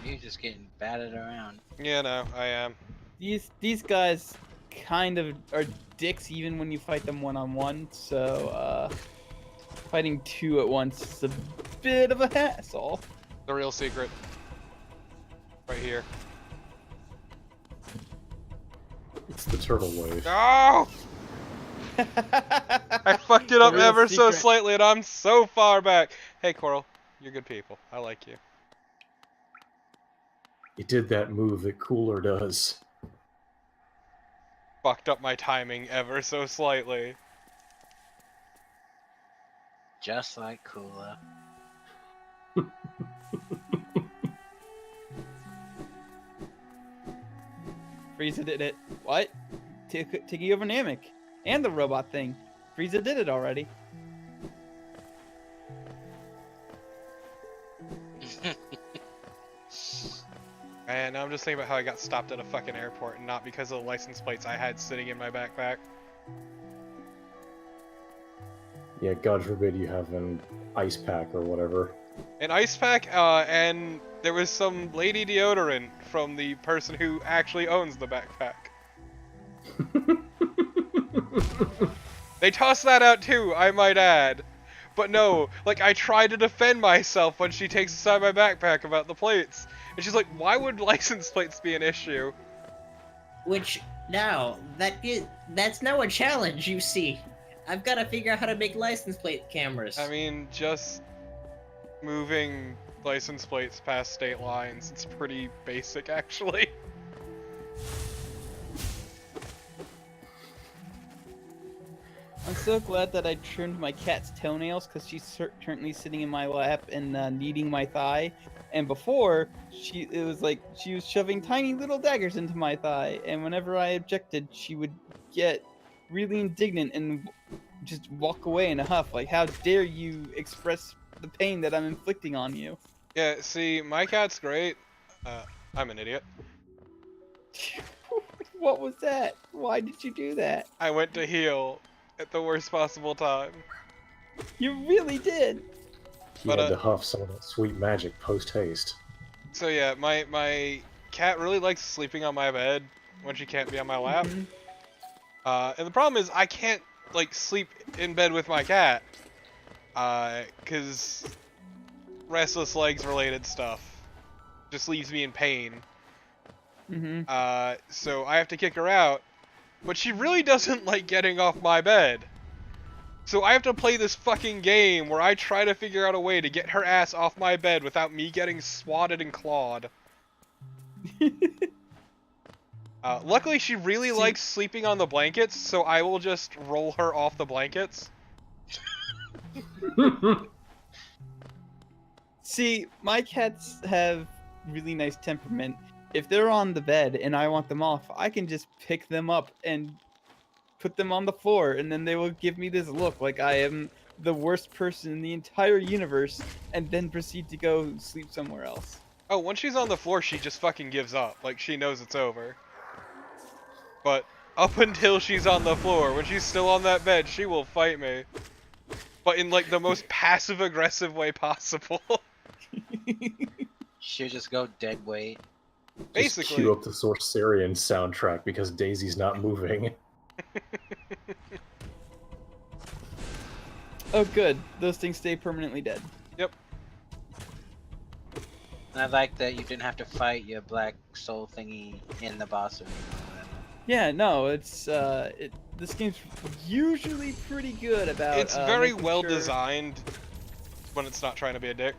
You're just getting batted around. Yeah, no, I am. These guys kind of are dicks even when you fight them one-on-one, so fighting two at once is a bit of a hassle. The real secret. Right here. It's the turtle wave. No! I fucked it up real ever so secret. slightly and I'm so far back. Hey, Coral. You're good people. I like you. It did that move that Cooler does. Fucked up my timing ever so slightly. Just like Kula. Frieza did it. What? Tiki over Namek. And the robot thing. Frieza did it already. And now I'm just thinking about how I got stopped at a fucking airport and not because of the license plates I had sitting in my backpack. Yeah, God forbid you have an ice pack or whatever. An ice pack, and there was some lady deodorant from the person who actually owns the backpack. They tossed that out too, I might add. But no, like, I try to defend myself when she takes aside my backpack about the plates. And she's like, why would license plates be an issue? Which now that's now a challenge. You see, I've got to figure out how to make license plate cameras. I mean, just moving license plates past state lines, it's pretty basic actually. I'm so glad that I trimmed my cat's toenails because she's currently sitting in my lap and kneading my thigh. And before, it was like she was shoving tiny little daggers into my thigh. And whenever I objected, she would get really indignant and just walk away in a huff. Like, how dare you express the pain that I'm inflicting on you? Yeah, see, my cat's great. I'm an idiot. What was that? Why did you do that? I went to heal at the worst possible time. You really did. He But, had to huff some of that sweet magic post-haste. So yeah, my cat really likes sleeping on my bed when she can't be on my lap. Mhm. And the problem is I can't like sleep in bed with my cat Cause restless legs related stuff just leaves me in pain. Mm-hmm. So I have to kick her out, but she really doesn't like getting off my bed. So I have to play this fucking game where I try to figure out a way to get her ass off my bed without me getting swatted and clawed. Luckily, she really likes sleeping on the blankets, so I will just roll her off the blankets. See, my cats have really nice temperament. If they're on the bed and I want them off, I can just pick them up and put them on the floor, and then they will give me this look like I am the worst person in the entire universe, and then proceed to go sleep somewhere else. Oh, once she's on the floor, she just fucking gives up. Like, she knows it's over. But up until she's on the floor, when she's still on that bed, she will fight me. But in, like, the most passive-aggressive way possible. She'll just go dead weight. Basically. Just cue up the Sorcerian soundtrack because Daisy's not moving. Oh, good. Those things stay permanently dead. Yep. And I like that you didn't have to fight your black soul thingy in the boss arena. Yeah, no, it's this game's usually pretty good about. It's very making well sure... designed when it's not trying to be a dick.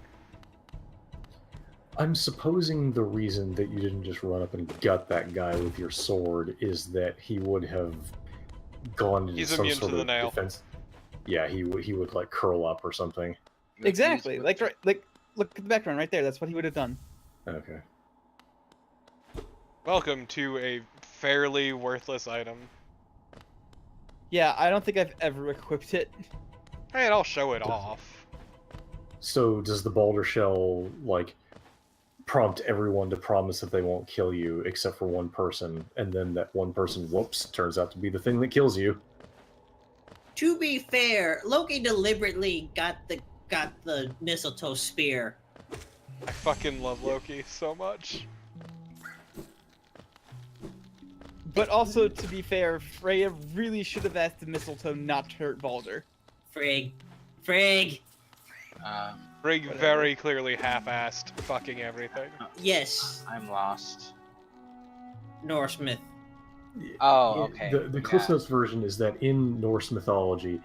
I'm supposing the reason that you didn't just run up and gut that guy with your sword is that he would have gone into He's some immune sort to the of nail. defense. Yeah, he would like curl up or something. Exactly. Like look at the background right there. That's what he would have done. Okay. Welcome to a fairly worthless item. Yeah, I don't think I've ever equipped it. Hey, I'll show it off. So does the Boulder Shell like prompt everyone to promise that they won't kill you except for one person, and then that one person, whoops, turns out to be the thing that kills you? To be fair, Loki deliberately got the mistletoe spear. I fucking love Loki so much. But also, to be fair, Freya really should have asked the mistletoe not to hurt Baldur. Frig. Brig very clearly half-assed fucking everything. Yes, I'm lost. Norse myth. Oh, okay. The Cliff Notes version is that in Norse mythology,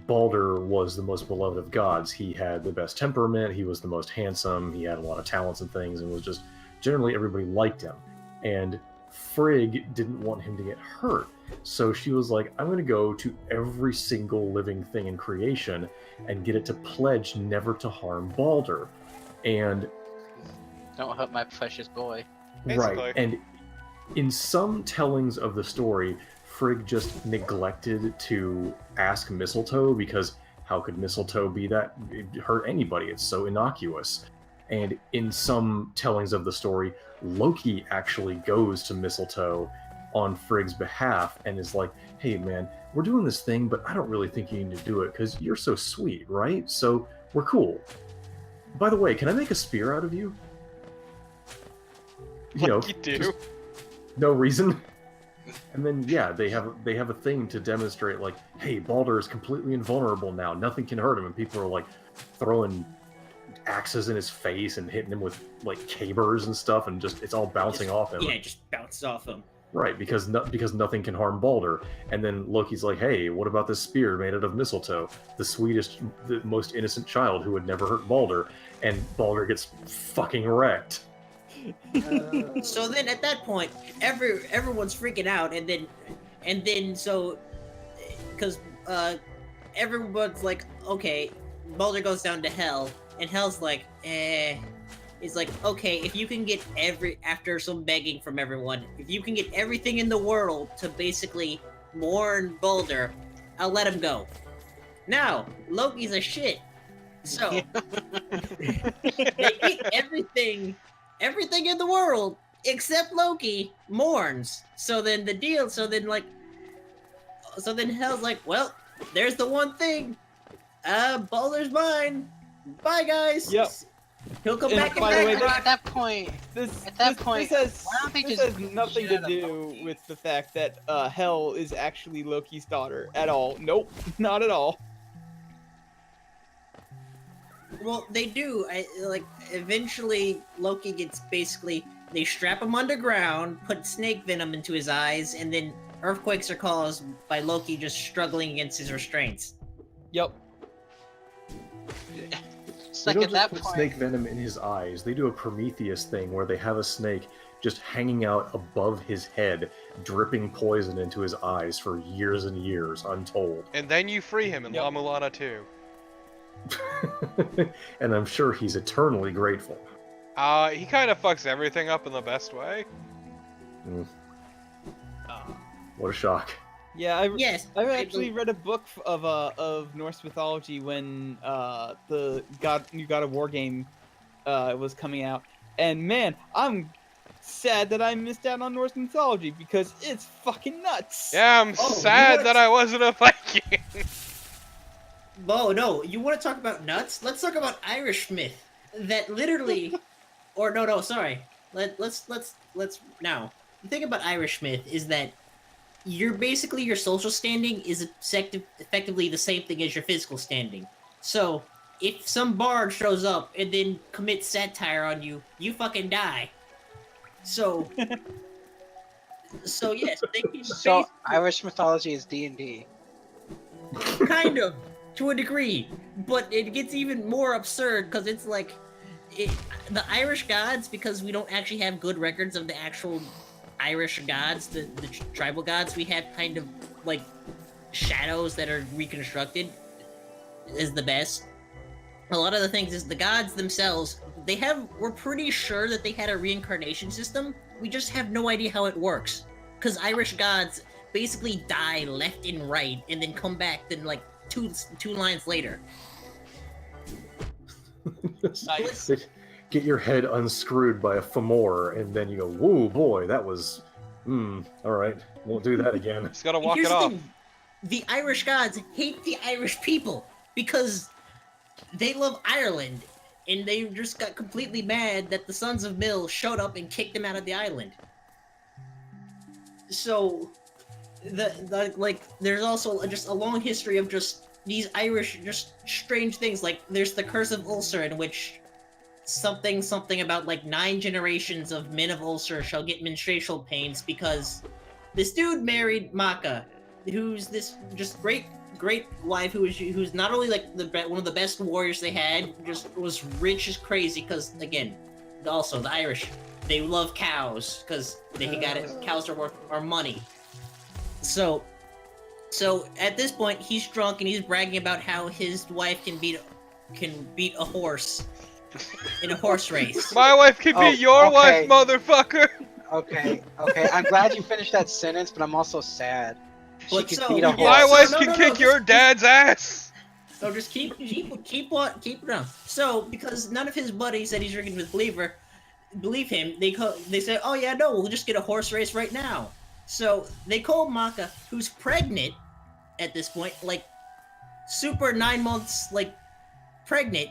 Baldur was the most beloved of gods. He had the best temperament, he was the most handsome, he had a lot of talents and things, and was just generally everybody liked him. And Frigg didn't want him to get hurt. So she was like, I'm going to go to every single living thing in creation and get it to pledge never to harm Baldur. And Don't hurt my precious boy. Basically. right, and in some tellings of the story, Frigg just neglected to ask Mistletoe because how could Mistletoe be that hurt anybody? It's so innocuous. And in some tellings of the story, Loki actually goes to Mistletoe on Frigg's behalf and is like, hey man, we're doing this thing, but I don't really think you need to do it because you're so sweet, right? So we're cool. By the way, can I make a spear out of you? Like you do. just no reason. And then yeah, they have a thing to demonstrate like, hey, Baldur is completely invulnerable now. Nothing can hurt him, and people are like throwing axes in his face and hitting him with like cabers and stuff, and just it's all bouncing off him. Yeah, it just bounces off him. Right, because nothing can harm Baldur. And then Loki's like, hey, what about this spear made out of mistletoe? The sweetest, the most innocent child who would never hurt Baldur. And Baldur gets fucking wrecked. So then at that point, everyone's freaking out, and then so because everyone's like, okay, Baldur goes down to hell, and hell's like, it's like, okay, if you can get after some begging from everyone, if you can get everything in the world to basically mourn Baldur, I'll let him go. Now, Loki's a shit. So, they get everything in the world, except Loki, mourns. So then Hell's like, well, there's the one thing. Baldur's mine. Bye, guys. Yep. He'll come And back by the way, and At back. that point, This point, has, why don't they this just has nothing shit to on do Loki? with the fact that Hel is actually Loki's daughter at all. Nope, not at all. Well, they do. Eventually Loki gets basically they strap him underground, put snake venom into his eyes, and then earthquakes are caused by Loki just struggling against his restraints. Yep. It's They like don't at just that put point. snake venom in his eyes. They do a Prometheus thing where they have a snake just hanging out above his head, dripping poison into his eyes for years and years, untold. And then you free him in Yep. La Mulana 2. And I'm sure he's eternally grateful. He kind of fucks everything up in the best way. What a shock. Yeah, Yes, I've I actually read a book of Norse mythology when the new God of War game was coming out, and man, I'm sad that I missed out on Norse mythology because it's fucking nuts. Yeah, I'm Oh, you sad wanna- that I wasn't a Viking. Oh no, you want to talk about nuts? Let's talk about Irish myth. That literally, or no, sorry. Let's now. The thing about Irish myth is that your social standing is effectively the same thing as your physical standing. So if some bard shows up and then commits satire on you, you fucking die. So, so yes, they can So basically- Irish mythology is D&D. kind of to a degree, but it gets even more absurd because it's like the Irish gods, because we don't actually have good records of the actual Irish gods, the tribal gods. We have kind of like shadows that are reconstructed is the best. A lot of the things is the gods themselves, we're pretty sure that they had a reincarnation system. We just have no idea how it works, because Irish gods basically die left and right and then come back then like two lines later. Nice. Get your head unscrewed by a femur, and then you go, whoa, boy, that was... alright, won't do that again. Just gotta walk Here's it the off. thing, the Irish gods hate the Irish people because they love Ireland, and they just got completely mad that the Sons of Mill showed up and kicked them out of the island. So, there's also just a long history of just these Irish, just strange things. Like, there's the Curse of Ulster, in which something about like 9 generations of men of Ulster shall get menstrual pains because this dude married Maka, who's this just great wife who's not only like one of the best warriors they had, just was rich as crazy because again, also the Irish, they love cows because they got it. Cows are money. So at this point, he's drunk and he's bragging about how his wife can beat a horse in a horse race. My wife can Oh, be your wife, okay. motherfucker! Okay. I'm glad you finished that sentence, but I'm also sad. She But could so- beat a yeah, My horse. wife no, can no, kick just- your dad's ass! So just keep it down. So because none of his buddies that he's drinking with believe him, they say, oh yeah, no, we'll just get a horse race right now. So they call Maka, who's pregnant at this point, like super 9 months, like pregnant,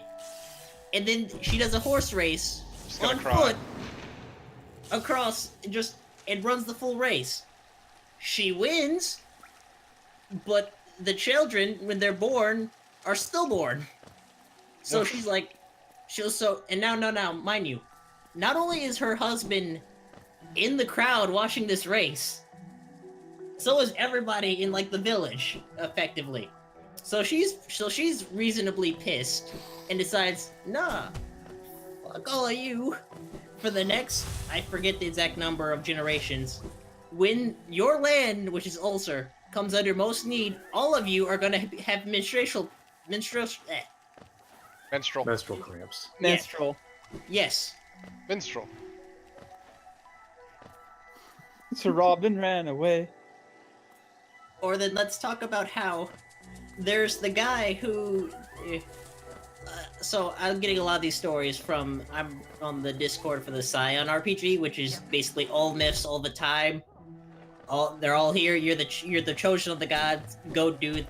and then she does a horse race Just gonna on cry. foot across and runs the full race. She wins, but the children, when they're born, are stillborn. So Oof. she's like, and now, mind you, not only is her husband in the crowd watching this race, so is everybody in like the village, effectively. So she's reasonably pissed and decides, nah, fuck all of you. For the next, I forget the exact number of generations, when your land, which is Ulster, comes under most need, all of you are gonna have menstrual. Menstrual. Menstrual cramps. Menstrual. Yes. Minstrel. Sir Robin ran away. Or then let's talk about how there's the guy who. So I'm getting a lot of these stories from I'm on the Discord for the Scion RPG, which is basically all myths all the time. They're all here. You're the chosen of the gods. Go do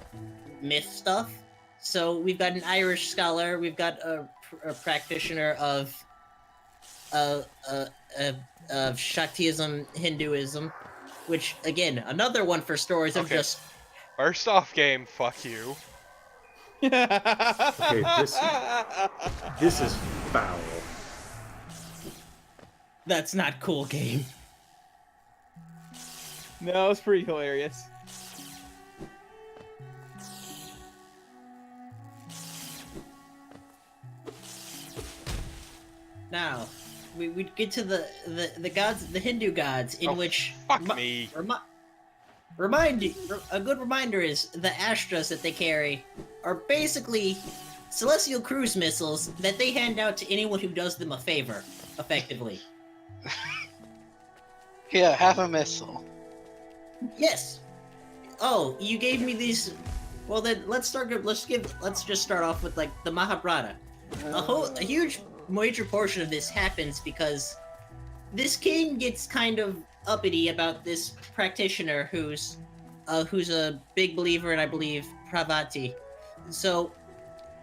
myth stuff. So we've got an Irish scholar. We've got a practitioner of Shaktism, Hinduism, which again another one for stories of Okay. just First off, game, fuck you. Okay, this is foul. That's not cool, game. No, it's pretty hilarious. Now, we get to the gods, the Hindu gods, in which Fuck me. A good reminder is the Astras that they carry are basically celestial cruise missiles that they hand out to anyone who does them a favor, effectively. Yeah, have a missile. Yes. Oh, you gave me these. Well then, let's just start off with like the Mahabharata. A huge major portion of this happens because this king gets kind of uppity about this practitioner who's a big believer in, I believe, Pravati. So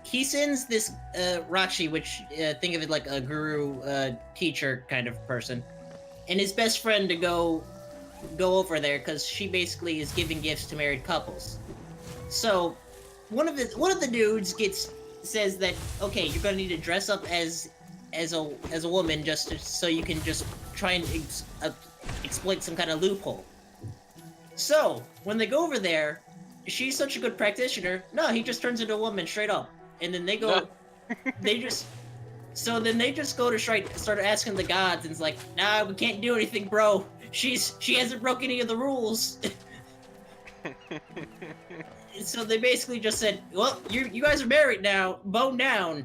he sends this Rakshi, which think of it like a guru teacher kind of person, and his best friend to go over there because she basically is giving gifts to married couples. So one of the dudes says that, okay, you're gonna need to dress up as a woman so you can just try and exploit some kind of loophole. So when they go over there, she's such a good practitioner. No, he just turns into a woman straight up, and then they go, they just go to start asking the gods, and it's like, nah, we can't do anything, bro. She hasn't broken any of the rules. So they basically just said, well, you guys are married now. Bone down.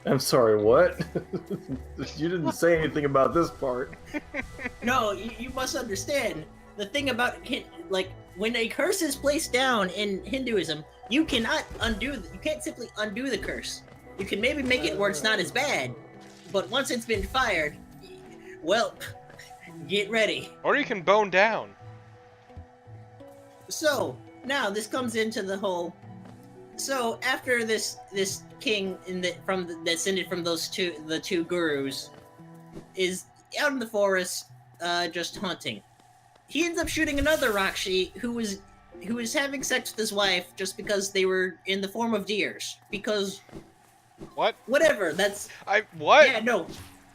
I'm sorry, what? You didn't say anything about this part. No, you must understand. The thing about, like, when a curse is placed down in Hinduism, you can't simply undo the curse. You can maybe make it where it's not as bad, but once it's been fired, well, get ready. Or you can bone down. So now this comes into the whole. So after this king descended from the two gurus is out in the forest, just hunting. He ends up shooting another Rakshi who was having sex with his wife just because they were in the form of deers. Because What? whatever. What? Yeah, no.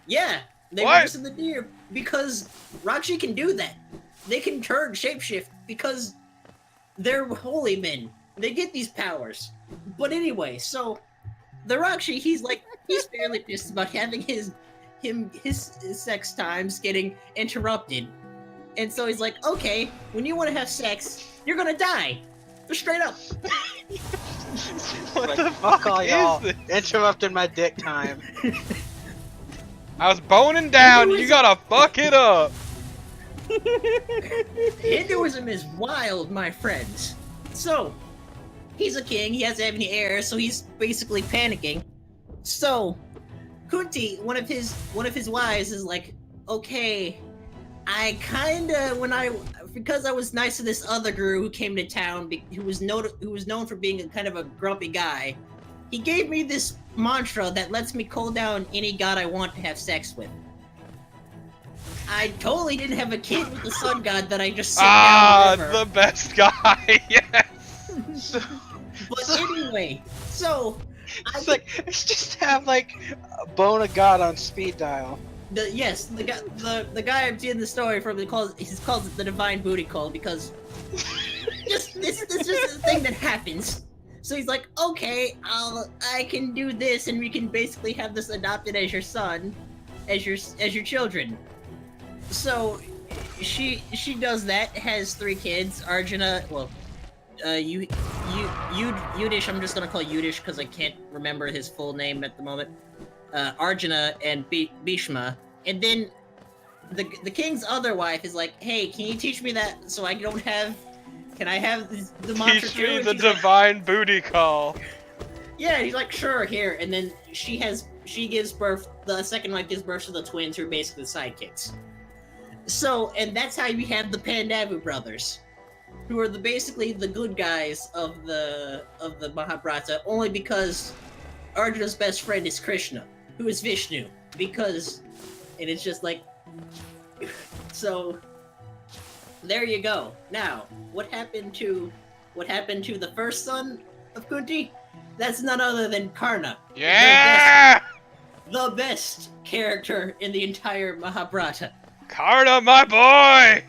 Yeah, they What? were just in the deer because Rakshi can do that. They can turn shapeshift because they're holy men. They get these powers. But anyway, so the Rakshi, he's fairly pissed about having his sex times getting interrupted. And so he's like, okay, when you want to have sex, you're gonna die. Just straight up. What Like, the fuck fuck all is y'all. this? Interrupting my dick time. I was boning down, you gotta fuck it up! Hinduism is wild, my friends. So, he's a king, he hasn't have any heirs, so he's basically panicking. So, Kunti, one of his wives, is like, okay, I kinda, because I was nice to this other guru who came to town, who was known for being a kind of a grumpy guy, he gave me this mantra that lets me call down any god I want to have sex with. I totally didn't have a kid with the sun god that I just sent down the river. The best guy, yes! But anyway, so It's just have like a bone of god on speed dial. the guy I'm seeing the story from he calls it the divine booty call because this is just a thing that happens. So he's like, okay, I can do this, and we can basically have this adopted as your son, as your children. So she does that, has 3 kids. Arjuna, well, Yudish. I'm just gonna call Yudish because I can't remember his full name at the moment. Arjuna and Bhishma, and then the king's other wife is like, hey, can you teach me that so I don't have? Can I have the mantra Teach too? me And the she's like, divine booty call. yeah, he's like, sure, here. And then she gives birth. The second wife gives birth to the twins, who are basically the sidekicks. So, and that's how you have the Pandavu brothers, who are basically the good guys of the Mahabharata, only because Arjuna's best friend is Krishna, who is Vishnu. And it's just like, so there you go. Now, what happened to the first son of Kunti? That's none other than Karna. Yeah! The best character in the entire Mahabharata. Karna, my boy!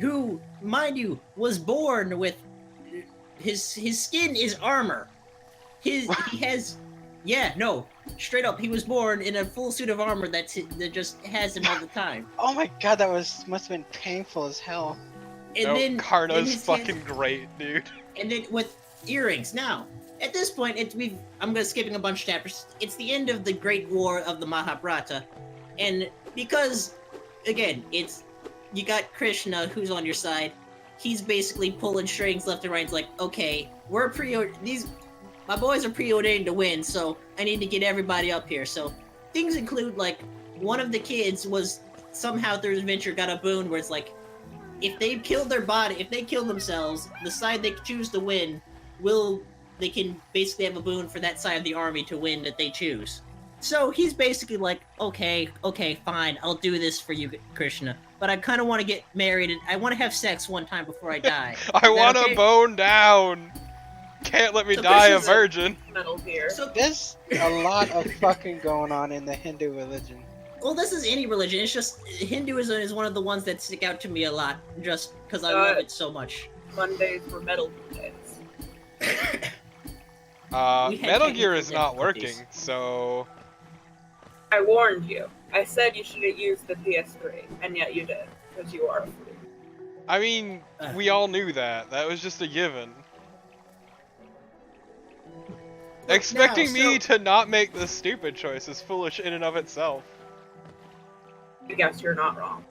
Who, mind you, was born with his skin is armor. He has, yeah, no, straight up, he was born in a full suit of armor that just has him all the time. Oh my god, that must have been painful as hell. And No, then Karna's his fucking hands, great, dude. and then with earrings. Now, at this point, I'm gonna skipping a bunch of chapters. It's the end of the Great War of the Mahabharata, and because, again, you got Krishna who's on your side. He's basically pulling strings left and right. It's like, okay, my boys are preordained to win, so I need to get everybody up here. So things include, like, one of the kids was somehow through his adventure got a boon where it's like, if they kill themselves, the side they choose to win they can basically have a boon for that side of the army to win that they choose. So he's basically like, okay, fine, I'll do this for you, Krishna. But I kind of want to get married and I want to have sex one time before I die. I want to okay? bone down. Can't let me So die a Krishna's virgin. Metal Gear. So There's a lot of fucking going on in the Hindu religion. well, this is any religion. It's just Hinduism is one of the ones that stick out to me a lot, just because I love it so much. Mondays were Metal Gear days. We had Metal Gear is technical not working, difficulties. so... I warned you. I said you should have used the PS3, and yet you did, because you are a fool. I mean, we all knew that. That was just a given. Expecting me to not make the stupid choice is foolish in and of itself. I guess you're not wrong.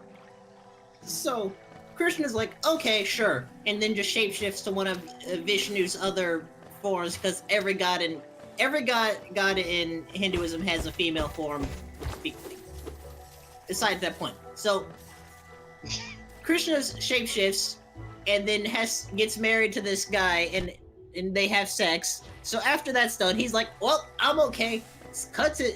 So, Krishna's like, okay, sure, and then just shapeshifts to one of Vishnu's other forms, because every god in Hinduism has a female form. Besides that point, so Krishna's shapeshifts, and then gets married to this guy, and they have sex. So after that's done, he's like, well, I'm okay. Cut to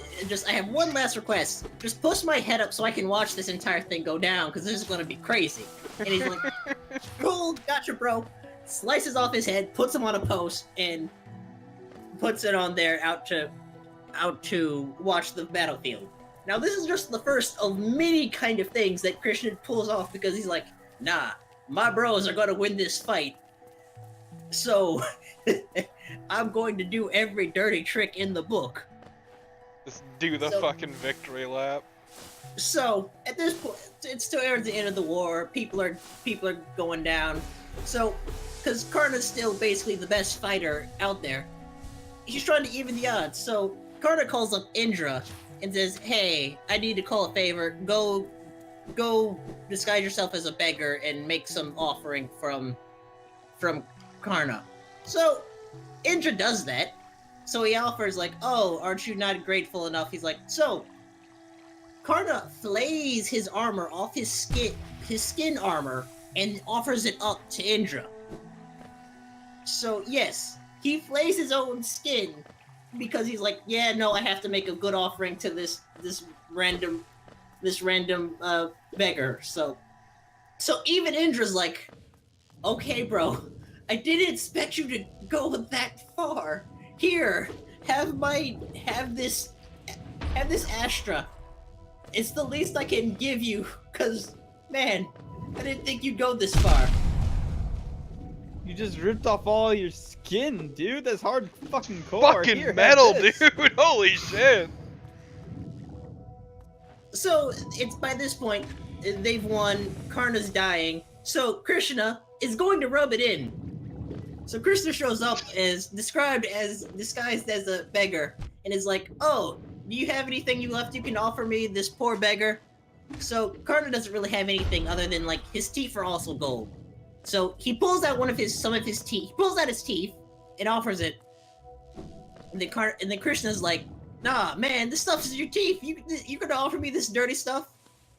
I have one last request. Just push my head up so I can watch this entire thing go down, because this is gonna be crazy. And he's like, cool, gotcha, bro. Slices off his head, puts him on a post, and puts it on there out to watch the battlefield. Now this is just the first of many kind of things that Krishna pulls off, because he's like, nah, my bros are gonna win this fight. So I'm going to do every dirty trick in the book. Just do the fucking victory lap. So at this point, it's towards the end of the war. People are going down. So, because Karna's still basically the best fighter out there, he's trying to even the odds. So Karna calls up Indra and says, "Hey, I need to call a favor. Go disguise yourself as a beggar and make some offering from Karna." So Indra does that. So he offers, like, "Oh, aren't you not grateful enough?" He's like, so Karna flays his armor off his skin armor, and offers it up to Indra. So yes, he flays his own skin because he's like, yeah, no, I have to make a good offering to this random beggar. So even Indra's like, okay, bro, I didn't expect you to go that far. Here, have this Astra. It's the least I can give you, cause man, I didn't think you'd go this far. You just ripped off all your skin, dude. That's hard fucking core. Fucking Here, have metal, this. dude! Holy shit! So it's by this point they've won. Karna's dying. So Krishna is going to rub it in. So Krishna shows up disguised as a beggar, and is like, "Oh, do you have anything you left you can offer me, this poor beggar?" So Karna doesn't really have anything other than, like, his teeth are also gold. So he pulls out some of his teeth. He pulls out his teeth and offers it. And then Krishna's like, "Nah, man, this stuff is your teeth. You're gonna offer me this dirty stuff?"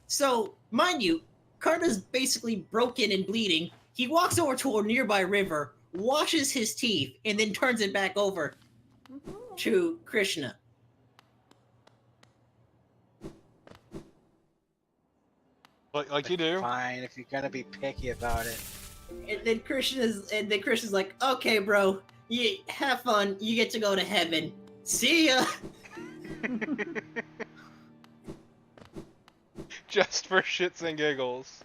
So mind you, Karna's basically broken and bleeding. He walks over to a nearby river, washes his teeth, and then turns it back over to Krishna. Like you do. Fine, if you're gonna be picky about it. And then Christian's like, okay, bro, you have fun. You get to go to heaven. See ya. Just for shits and giggles.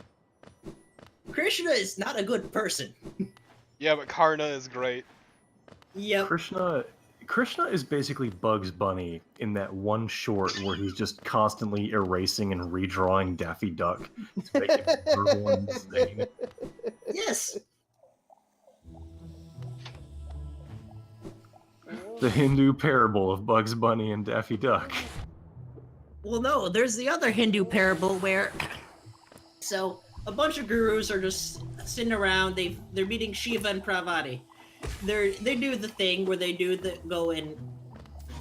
Krishna is not a good person. Yeah, but Karna is great. Yep. Krishna is basically Bugs Bunny in that one short where he's just constantly erasing and redrawing Daffy Duck to make it brutal and insane. Yes. The Hindu parable of Bugs Bunny and Daffy Duck. Well, no, there's the other Hindu parable where, so a bunch of gurus are just sitting around. They're meeting Shiva and Parvati. They do the thing where they go in.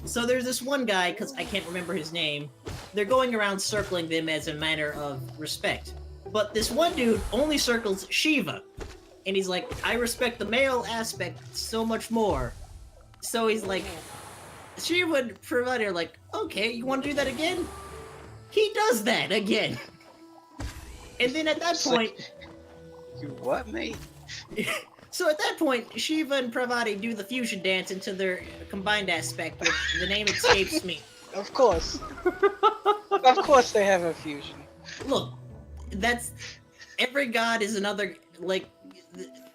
So there's this one guy, because I can't remember his name. They're going around circling them as a matter of respect. But this one dude only circles Shiva, and he's like, I respect the male aspect so much more. So he's like, Shiva and Parvati are like, okay, you want to do that again? He does that again. And then at that point, You what, mate? so at that point, Shiva and Parvati do the fusion dance into their combined aspect, which the name escapes me. Of course. Of course they have a fusion. Look, that's every god is another. Like,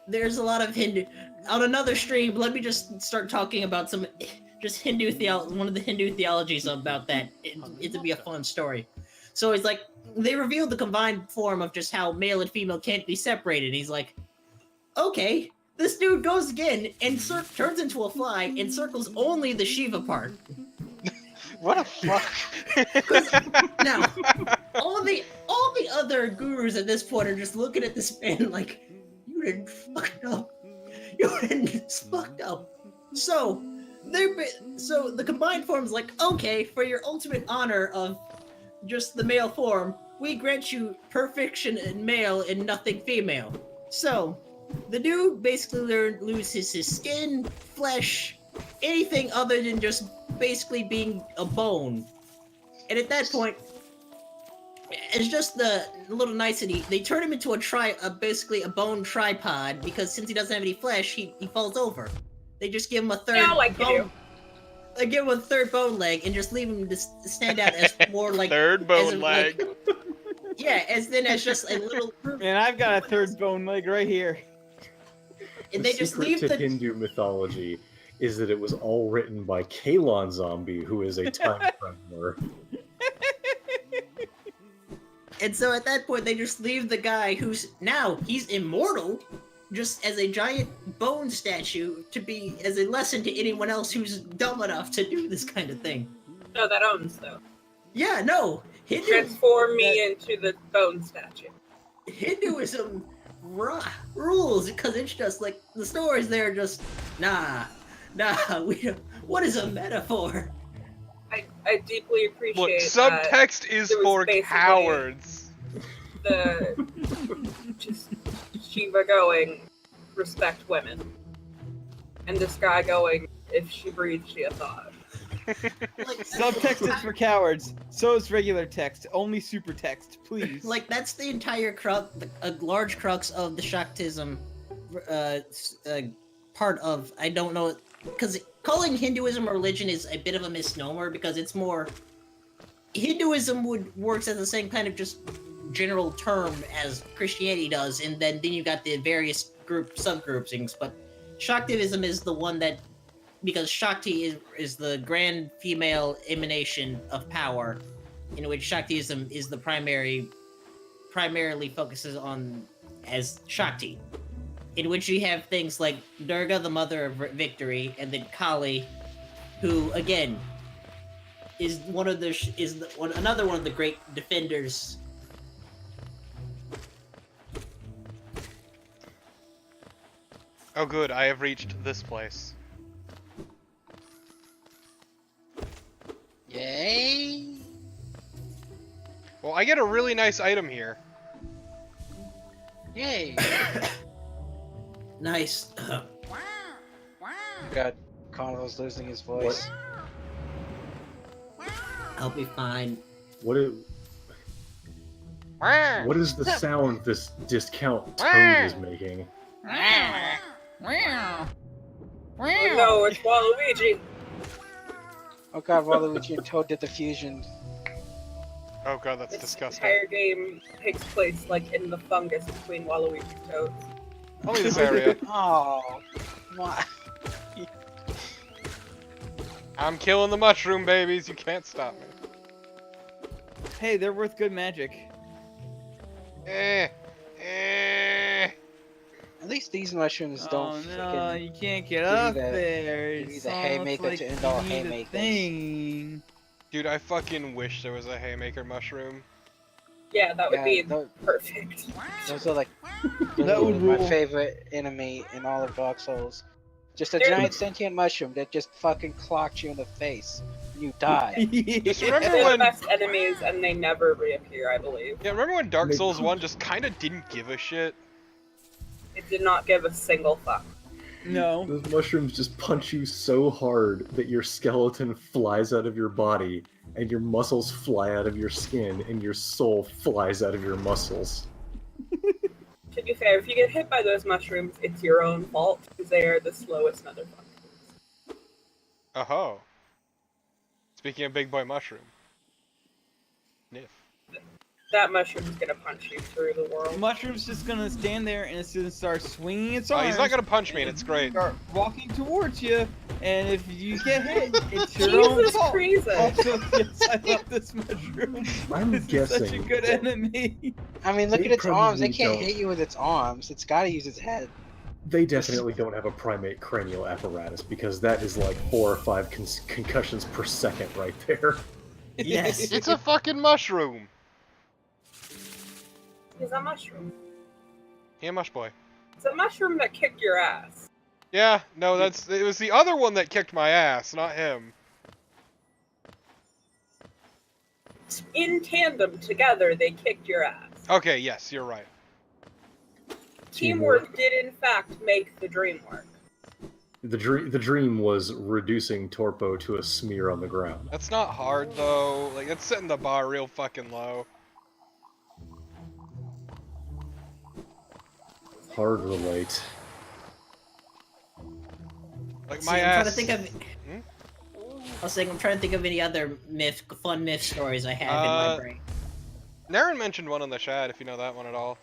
there's a lot of Hindu. On another stream, let me just start talking about some just Hindu theology. One of the Hindu theologies about that. It'd be a fun story. So it's like they revealed the combined form of just how male and female can't be separated. He's like, okay, this dude goes again and turns into a fly and circles only the Shiva part. What a fuck. Now, all the other gurus at this point are just looking at this man like, you didn't fucked up. You didn't fucked up. So the combined form's like, okay, for your ultimate honor of just the male form, we grant you perfection in male and nothing female. So, the dude basically loses his skin, flesh, anything other than just basically being a bone. And at that point, it's just the little nicety. They turn him into basically a bone tripod, because since he doesn't have any flesh, he falls over. They just give him a third bone. They give him a third bone leg and just leave him to stand out as more like third bone leg. Yeah, as just a little. Man, I've got a third bone leg right here. And they just leave the Hindu mythology is that it was all written by Kalon Zombie, who is a time traveler. And so at that point, they just leave the guy he's immortal, just as a giant bone statue to be as a lesson to anyone else who's dumb enough to do this kind of thing. No, that owns though. Yeah, no. Transform me into the bone statue. Hinduism rules, because it's just like the stories there are just nah, we don't. What is a metaphor? I deeply appreciate. Look, subtext is for cowards. The just Shiva going, respect women, and this guy going, if she breathes, she a thought. Like, Subtext is for cowards. So is regular text. Only super text, please. Like, that's the entire a large crux of the Shaktism part of, I don't know, because calling Hinduism a religion is a bit of a misnomer, because it's more, Hinduism works as the same kind of just general term as Christianity does, and then you got the various subgroupings, but Shaktivism is the one that, because Shakti is the grand female emanation of power, in which Shaktiism is the primarily focuses on as Shakti, in which you have things like Durga, the mother of victory, and then Kali, who again is another one of the great defenders. Oh good, I have reached this place. Yay! Well, I get a really nice item here. Yay! Nice. God, Carnival's losing his voice. I'll be fine. What is the sound this discount toad is making? Oh, no, it's Waluigi. Oh god, Waluigi and Toad did the fusion. Oh god, that's This disgusting. entire game takes place like in the fungus between Waluigi and Toads. Only this area. Oh, why? I'm killing the mushroom babies. You can't stop me. Hey, they're worth good magic. Eh. At least these mushrooms don't Oh no, freaking. you can't get give you up the- there. give you It's the almost haymaker like to end all you need a haymakers. thing. Dude, I fucking wish there was a haymaker mushroom. Yeah, that would Yeah, be tho- perfect. those are like That would my rule. favorite enemy in all of Dark Souls. Just a They're- giant sentient mushroom that just fucking clocked you in the face. You die. Just remember They're the when... best enemies and they never reappear, I believe. Yeah, remember when Dark They- Souls 1 just kinda didn't give a shit? It did not give a single fuck. No. Those mushrooms just punch you so hard that your skeleton flies out of your body, and your muscles fly out of your skin, and your soul flies out of your muscles. To be fair, if you get hit by those mushrooms, it's your own fault because they are the slowest motherfuckers. Oh-ho. Speaking of Big Boy Mushroom. Niff. That mushroom's gonna punch you through the The world. mushroom's just gonna stand there and it's gonna start swinging its Oh, arms. he's not gonna punch me and it's great. Start walking towards you, and if you get hit, it's your own Jesus fault. Christ! Also, yes, I love this mushroom. I'm This is such a guessing good enemy. I mean, look They at its arms. It probably can't don't. hit you with its arms. It's gotta use its head. they definitely don't have a primate cranial apparatus, because that is like 4 or 5 concussions per second right there. Yes. It's a fucking mushroom! He's a mushroom. Yeah, mush boy. It's a mushroom that kicked your ass. Yeah, no, it was the other one that kicked my ass, not him. In tandem, together, they kicked your ass. Okay, yes, you're right. Teamwork did, in fact, make the dream work. The dream was reducing Torpo to a smear on the ground. That's not hard, though. Like, it's setting the bar real fucking low. Hard relate. Like, See, my I'm ass... trying to think of. Hmm? I was saying I'm trying to think of any other fun myth stories I have in my brain. Naren mentioned one in the chat, if you know that one at all.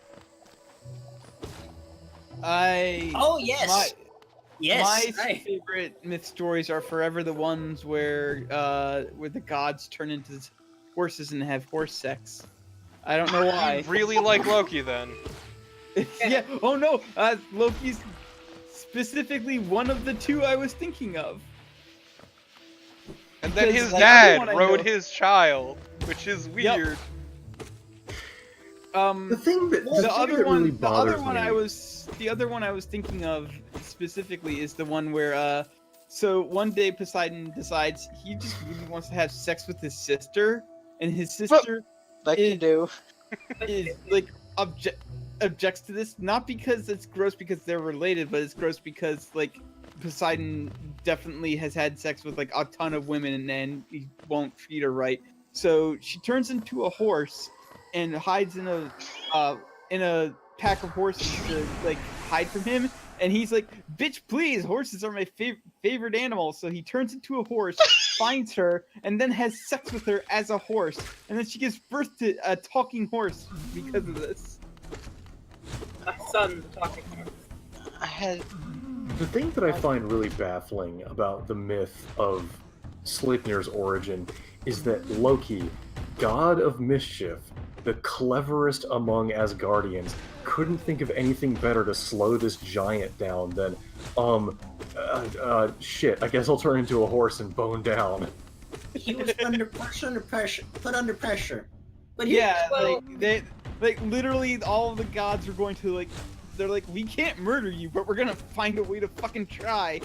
Oh yes, yes. My favorite myth stories are forever the ones where the gods turn into horses and have horse sex. I don't know why. You really like Loki, then. Yeah. Oh no. Loki's specifically one of the two I was thinking of. And then Because, his like, dad everyone I rode know- his child, which is Yep. weird. The thing that The other one, really the bothers other one me. the other one I was thinking of specifically is the one where so one day Poseidon decides he just really wants to have sex with his sister, and his sister Like you do. is like objects to this, not because it's gross because they're related, but it's gross because like Poseidon definitely has had sex with like a ton of women and then he won't treat her right. So she turns into a horse and hides in a pack of horses to like hide from him. And he's like, "Bitch, please! Horses are my favorite animal." So he turns into a horse, finds her, and then has sex with her as a horse. And then she gives birth to a talking horse because of this. A son talking horse. I had. The thing that I find really baffling about the myth of Sleipnir's origin is that Loki, god of mischief, the cleverest among Asgardians, couldn't think of anything better to slow this giant down than, shit, I guess I'll turn into a horse and bone down. He was put under pressure. But Yeah, well- like literally all of the gods are going to like, they're like, "We can't murder you, but we're gonna find a way to fucking try."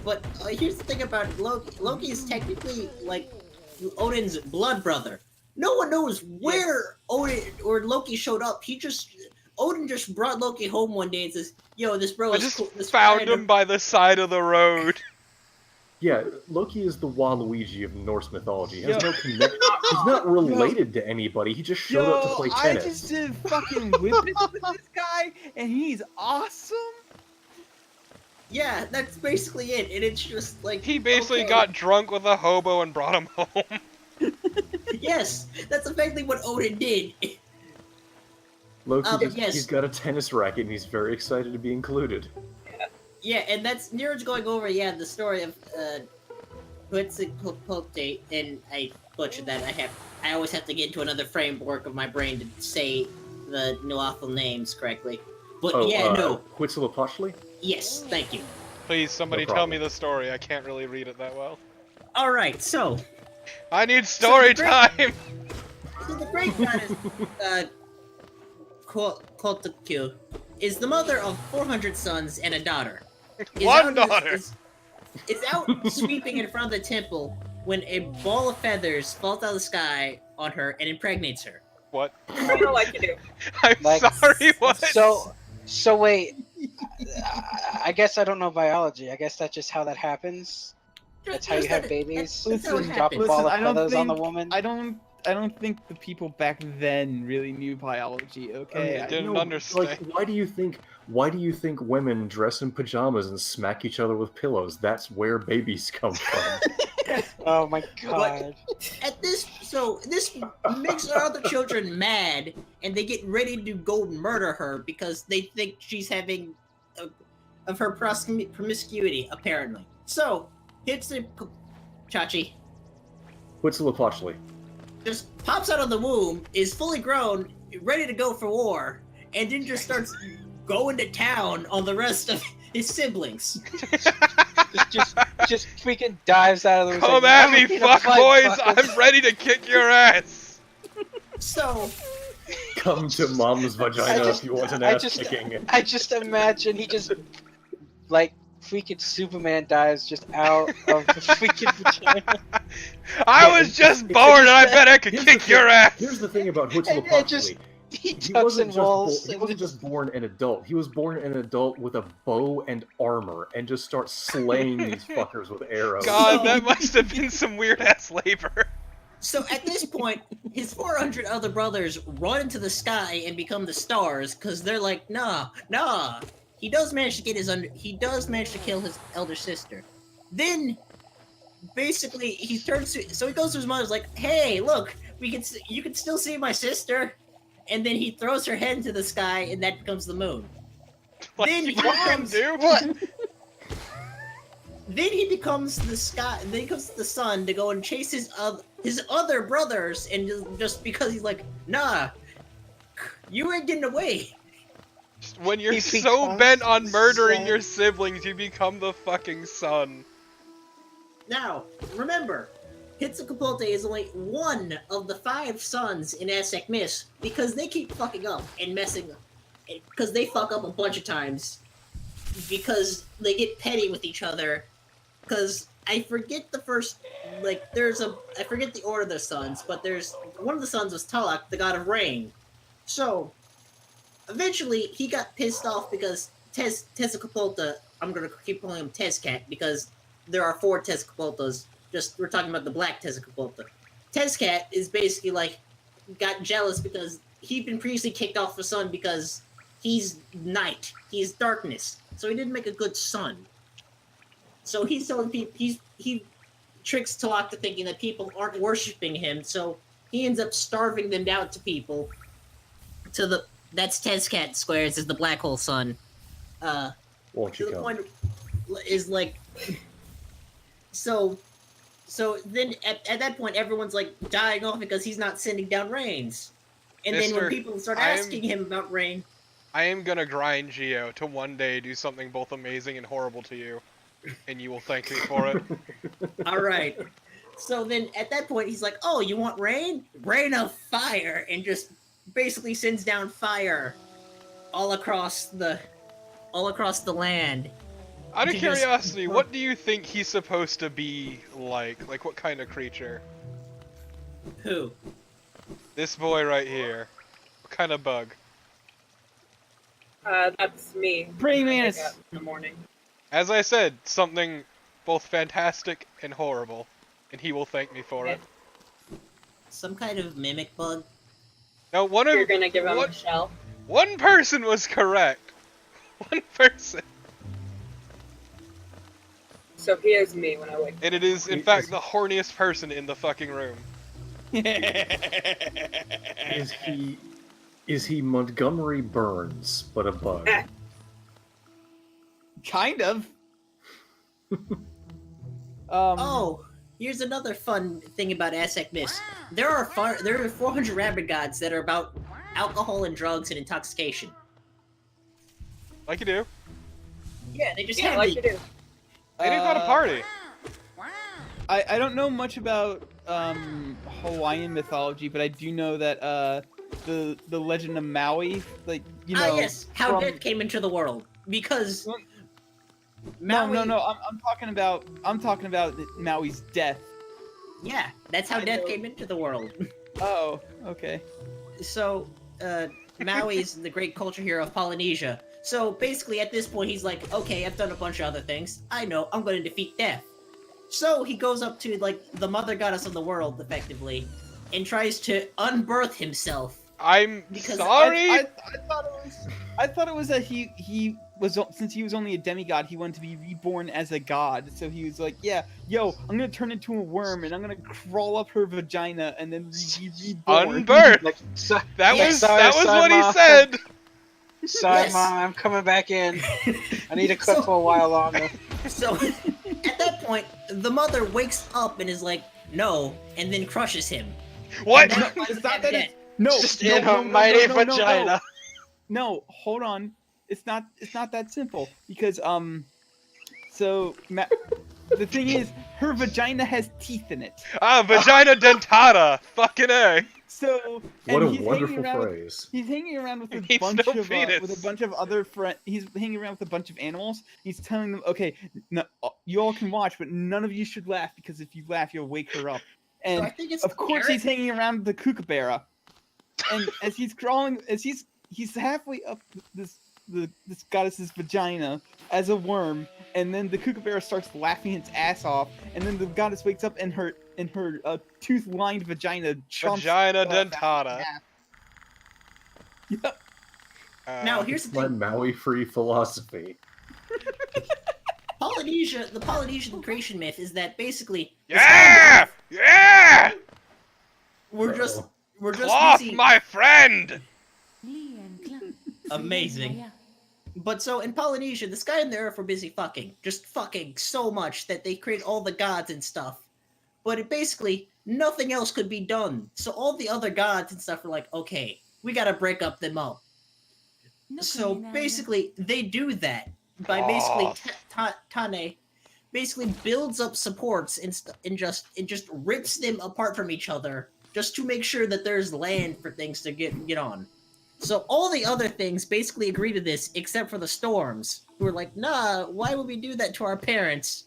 But here's the thing about Loki. Loki is technically like Odin's blood brother. No one knows where Odin or Loki showed up. Odin just brought Loki home one day and says, "Yo, this bro I is just cool. This found guy him by the side of the road. Yeah, Loki is the Waluigi of Norse mythology. He has Yo. no connection. He's not related to anybody. He just showed up to play I tennis. just did fucking whippets with this guy, and he's awesome. Yeah, that's basically it, and it's just like He basically okay. got drunk with a hobo and brought him home. Yes, that's effectively what Odin did. Loki yes. he's got a tennis racket and he's very excited to be included. Yeah, and that's Neeraj going over, the story of Quetzalcoatl, and I butchered that. I always have to get into another framework of my brain to say the Nuathal names correctly. But no. Huitzilopochtli? Yes, thank you. Please, somebody No tell me problem. the story. I can't really read it that well. Alright, so I need story So the time! so the great goddess Quetzalcoatl is the mother of 400 sons and a daughter. One daughter! Is out sweeping in front of the temple when a ball of feathers falls out of the sky on her and impregnates her. What? I don't like you do. I'm Like, sorry, what? So wait. I guess I don't know biology. I guess that's just how that happens. That's how you have babies. That's how it Listen, Drop a happens. ball of I don't feathers on the think- woman. I don't think the people back then really knew biology. Okay, I didn't No, understand. Like, why do you think women dress in pajamas and smack each other with pillows? That's where babies come from. Oh my god. This makes our other children mad, and they get ready to go murder her because they think she's having of her promiscuity, apparently. So, Chachi Huitzilopochtli. just pops out of the womb, is fully grown, ready to go for war, and then just starts going to town on the rest of his siblings. just freaking dives out of the room. Come at me, fuck boys! I'm ready to kick your ass! So, Come to mom's vagina if you want an ass kicking. I just imagine he just like freaking Superman dives just out of the freaking vagina. I was just born and I bet I could Here's the kick thing- your ass! Here's the thing about And Huitzilopochtli. He He tucks in wasn't, walls. he wasn't just born an adult. He was born an adult with a bow and armor and just starts slaying these fuckers with arrows. God, that must have been some weird ass labor. So at this point, his 400 other brothers run into the sky and become the stars because they're like, nah. He does manage to kill his elder sister. Then, basically, he goes to his mother's like, hey, look, you can still see my sister. And then he throws her head into the sky, and that becomes the moon. Like, Then he what becomes- do? Then he becomes the sky. Then he becomes the sun to go and chase his other brothers, and just because he's like, nah, you ain't getting away. When you're He so becomes bent on the murdering sun. your siblings, you become the fucking sun. Now, remember, Quetzalcoatl is only one of the 5 sons in Aztec myths because they keep fucking up and messing up. Because they fuck up a bunch of times. Because they get petty with each other. Because I forget the first, I forget the order of the sons, but one of the sons was Talak, the god of rain. So, eventually, he got pissed off because Quetzalcoatl, I'm gonna keep calling him Tezcat because there are 4 Quetzalcoatl's. We're talking about the black Quetzalcoatl. Tezcat is basically got jealous because he'd been previously kicked off the sun because he's night, he's darkness, so he didn't make a good son. So he's telling people he tricks Talak to thinking that people aren't worshiping him, so he ends up starving them down to people. That's Tezcat squares is the black hole sun. Won't To you the come? point is so then at that point everyone's dying off because he's not sending down rains. And then when Mister, people start I'm- asking him about rain, I am gonna grind Geo to one day do something both amazing and horrible to you, and you will thank me for it. all right. So then at that point he's like, "Oh, you want rain? Rain of fire," and just basically sends down fire all across the land. Out of You just- curiosity, what do you think he's supposed to be like? Like, what kind of creature? Who? This boy right here. What kind of bug? That's me. Praying mantis. Wake up in the morning. As I said, something both fantastic and horrible, and he will thank me for it. Some kind of mimic bug. Now, You're gonna give him a shell. one person was correct. One person. So here's me when I wake up. And it is, in fact, the horniest person in the fucking room. Is he Montgomery Burns, but a bug? Kind of. Oh, here's another fun thing about Aztec myths. There are 400 rabbit gods that are about alcohol and drugs and intoxication. Like you do. Yeah, they just Yeah, have like the- you do. They didn't have a party. I don't know much about Hawaiian mythology, but I do know that the legend of Maui, like yes, how death came into the world because Maui. No. I'm talking about Maui's death. Yeah, that's how I death know. came into the world. Oh, okay. So, Maui is the great culture hero of Polynesia. So basically, at this point, he's like, okay, I've done a bunch of other things. I know, I'm going to defeat death. So he goes up to like the mother goddess of the world, effectively, and tries to unbirth himself. I'm Because sorry. I thought it was that he was, since he was only a demigod, he wanted to be reborn as a god. So he was like, yeah, yo, I'm gonna turn into a worm and I'm gonna crawl up her vagina and then be reborn. Unbirth. Like, so, That Yeah, was sorry, that was sorry, what he Mom. said. sorry, Yes. Mom, I'm coming back in. I need to cook So- for a while longer. So at that point, the mother wakes up and is like, no, and then crushes him. What? And then No, finds it's not him that dead. No, Just no, in no, her no, mighty no, no, vagina. No, hold on. It's not that simple because so the thing is, her vagina has teeth in it. Vagina dentata. Fucking A. So What and a he's hanging wonderful around with- phrase. He's hanging around with a He's bunch no of fetus. with a bunch of other friends. He's hanging around with a bunch of animals. He's telling them, okay, no, you all can watch, but none of you should laugh because if you laugh, you'll wake her up. So I And think it's of course, Eric. he's hanging around the kookaburra. And as he's crawling, he's halfway up this goddess's vagina as a worm, and then the kookaburra starts laughing its ass off, and then the goddess wakes up and her tooth-lined vagina chomps Vagina itself out in dentata. half. Yep. Now here's the My thing: Maui-free philosophy. Polynesia, the Polynesian creation myth is that basically Yeah! Yeah! we're just Cloth, busy. my friend! Amazing. But so in Polynesia, the sky and the earth were busy fucking, just fucking so much that they create all the gods and stuff. But it basically nothing else could be done. So all the other gods and stuff were like, okay, we gotta break up them up. So basically, they do that by basically Tane basically builds up supports and just rips them apart from each other just to make sure that there's land for things to get on. So all the other things basically agree to this except for the storms, who are like, nah, why would we do that to our parents?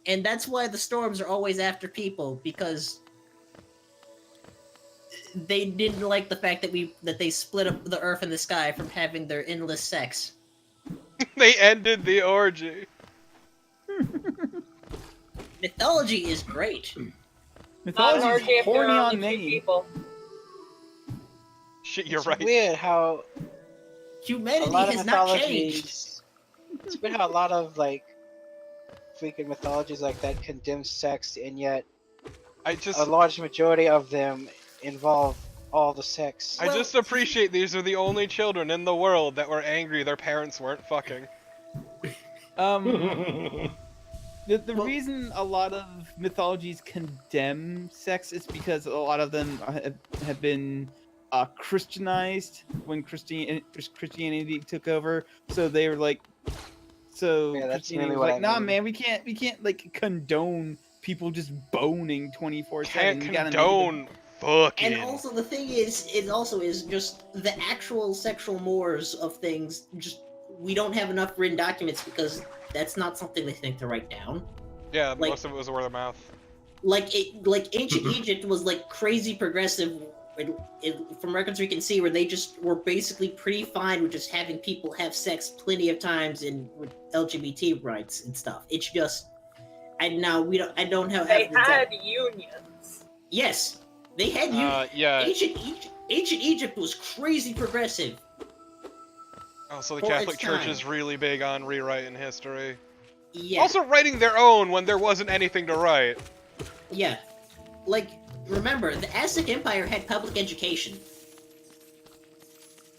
And that's why the storms are always after people, because they didn't like the fact that they split up the earth and the sky from having their endless sex. They ended the orgy. Mythology is great. Not an Mythology's orgy if there horny are on only two name. people. Shit, you're It's right. weird how a Humanity lot of has not changed. mythologies. It's weird how a lot of like freaking mythologies like that condemn sex, and yet I just a large majority of them involve all the sex. I just appreciate these are the only children in the world that were angry their parents weren't fucking. The reason a lot of mythologies condemn sex is because a lot of them have been Christianized when Christianity took over. So they were like, Yeah, that's Christianity really was what like, I nah, mean. man, we can't like condone people just boning 24/7. Can't We gotta make it- condone fucking. And also the thing is, it also is just the actual sexual mores of things. Just we don't have enough written documents because that's not something they think to write down. Yeah, like- most of it was word of mouth. Like ancient Egypt was like crazy progressive. From records we can see, where they just were basically pretty fine with just having people have sex plenty of times and with LGBT rights and stuff. It's just I don't have. They the had unions. Yes, they had Yeah. Ancient Egypt was crazy progressive. Also, the For Catholic its Church time. is really big on rewriting history. Yeah. Also, writing their own when there wasn't anything to write. Yeah. Like, remember, the Aztec Empire had public education.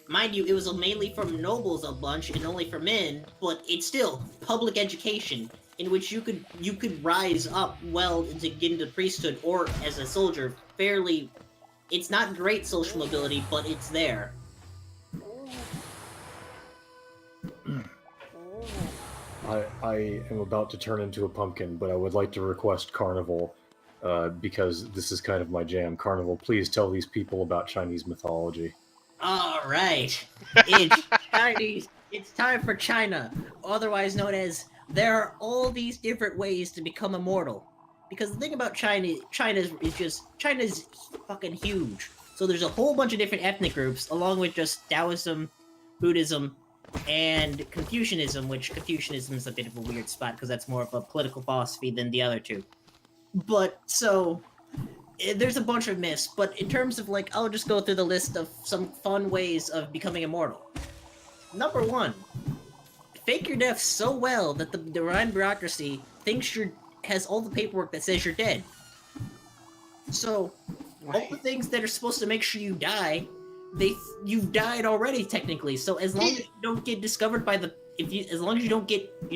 Mind you, it was mainly from nobles a bunch and only for men, but it's still public education in which you could rise up well to get into priesthood or as a soldier fairly. It's not great social mobility, but it's there. I am about to turn into a pumpkin, but I would like to request Carnival, because this is kind of my jam. Carnival, please tell these people about Chinese mythology. All right, it's Chinese. It's time for China, otherwise known as there are all these different ways to become immortal. Because the thing about China's fucking huge. So there's a whole bunch of different ethnic groups, along with just Taoism, Buddhism, and Confucianism, which Confucianism is a bit of a weird spot because that's more of a political philosophy than the other two. But so there's a bunch of myths, but in terms of like, I'll just go through the list of some fun ways of becoming immortal. Number 1, fake your death so well that the divine bureaucracy thinks has all the paperwork that says you're dead. So all the things that are supposed to make sure you die, you've died already technically. So as long as you don't get discovered as long as you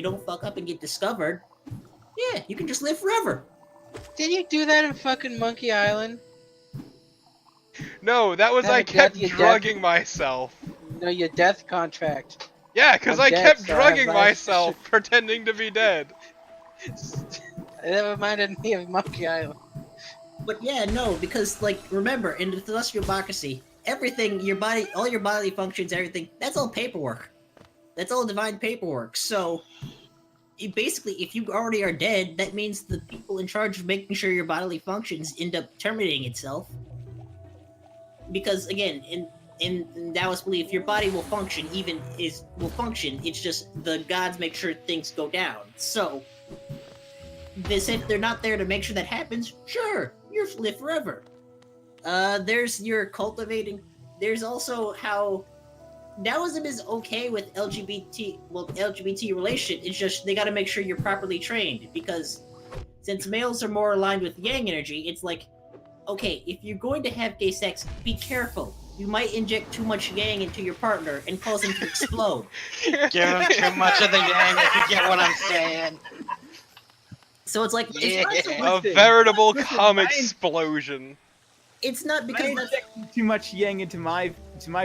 don't fuck up and get discovered, yeah, you can just live forever. Did you do that in fucking Monkey Island? No, that was Have I a kept death- drugging myself. No, your death contract. Yeah, because I'm I dead, kept so I drugging have myself, pretending to be dead. That reminded me of Monkey Island. But yeah, no, because like remember, in the celestial bureaucracy, everything, all your bodily functions, everything, that's all paperwork. That's all divine paperwork. So basically, if you already are dead, that means the people in charge of making sure your bodily functions end up terminating itself. Because again, in Taoist belief, your body will function, it's just the gods make sure things go down. So if they're not there to make sure that happens, sure, you live forever. There's your cultivating. There's also how Taoism is okay with LGBT relation. It's just they got to make sure you're properly trained, because since males are more aligned with yang energy, it's like, okay, if you're going to have gay sex, be careful. You might inject too much yang into your partner and cause him to explode. Give him too much of the yang, if you get what I'm saying. So it's like, it's not so A much, veritable Listen, cum I- explosion. it's not I because that's, inject too much yang into my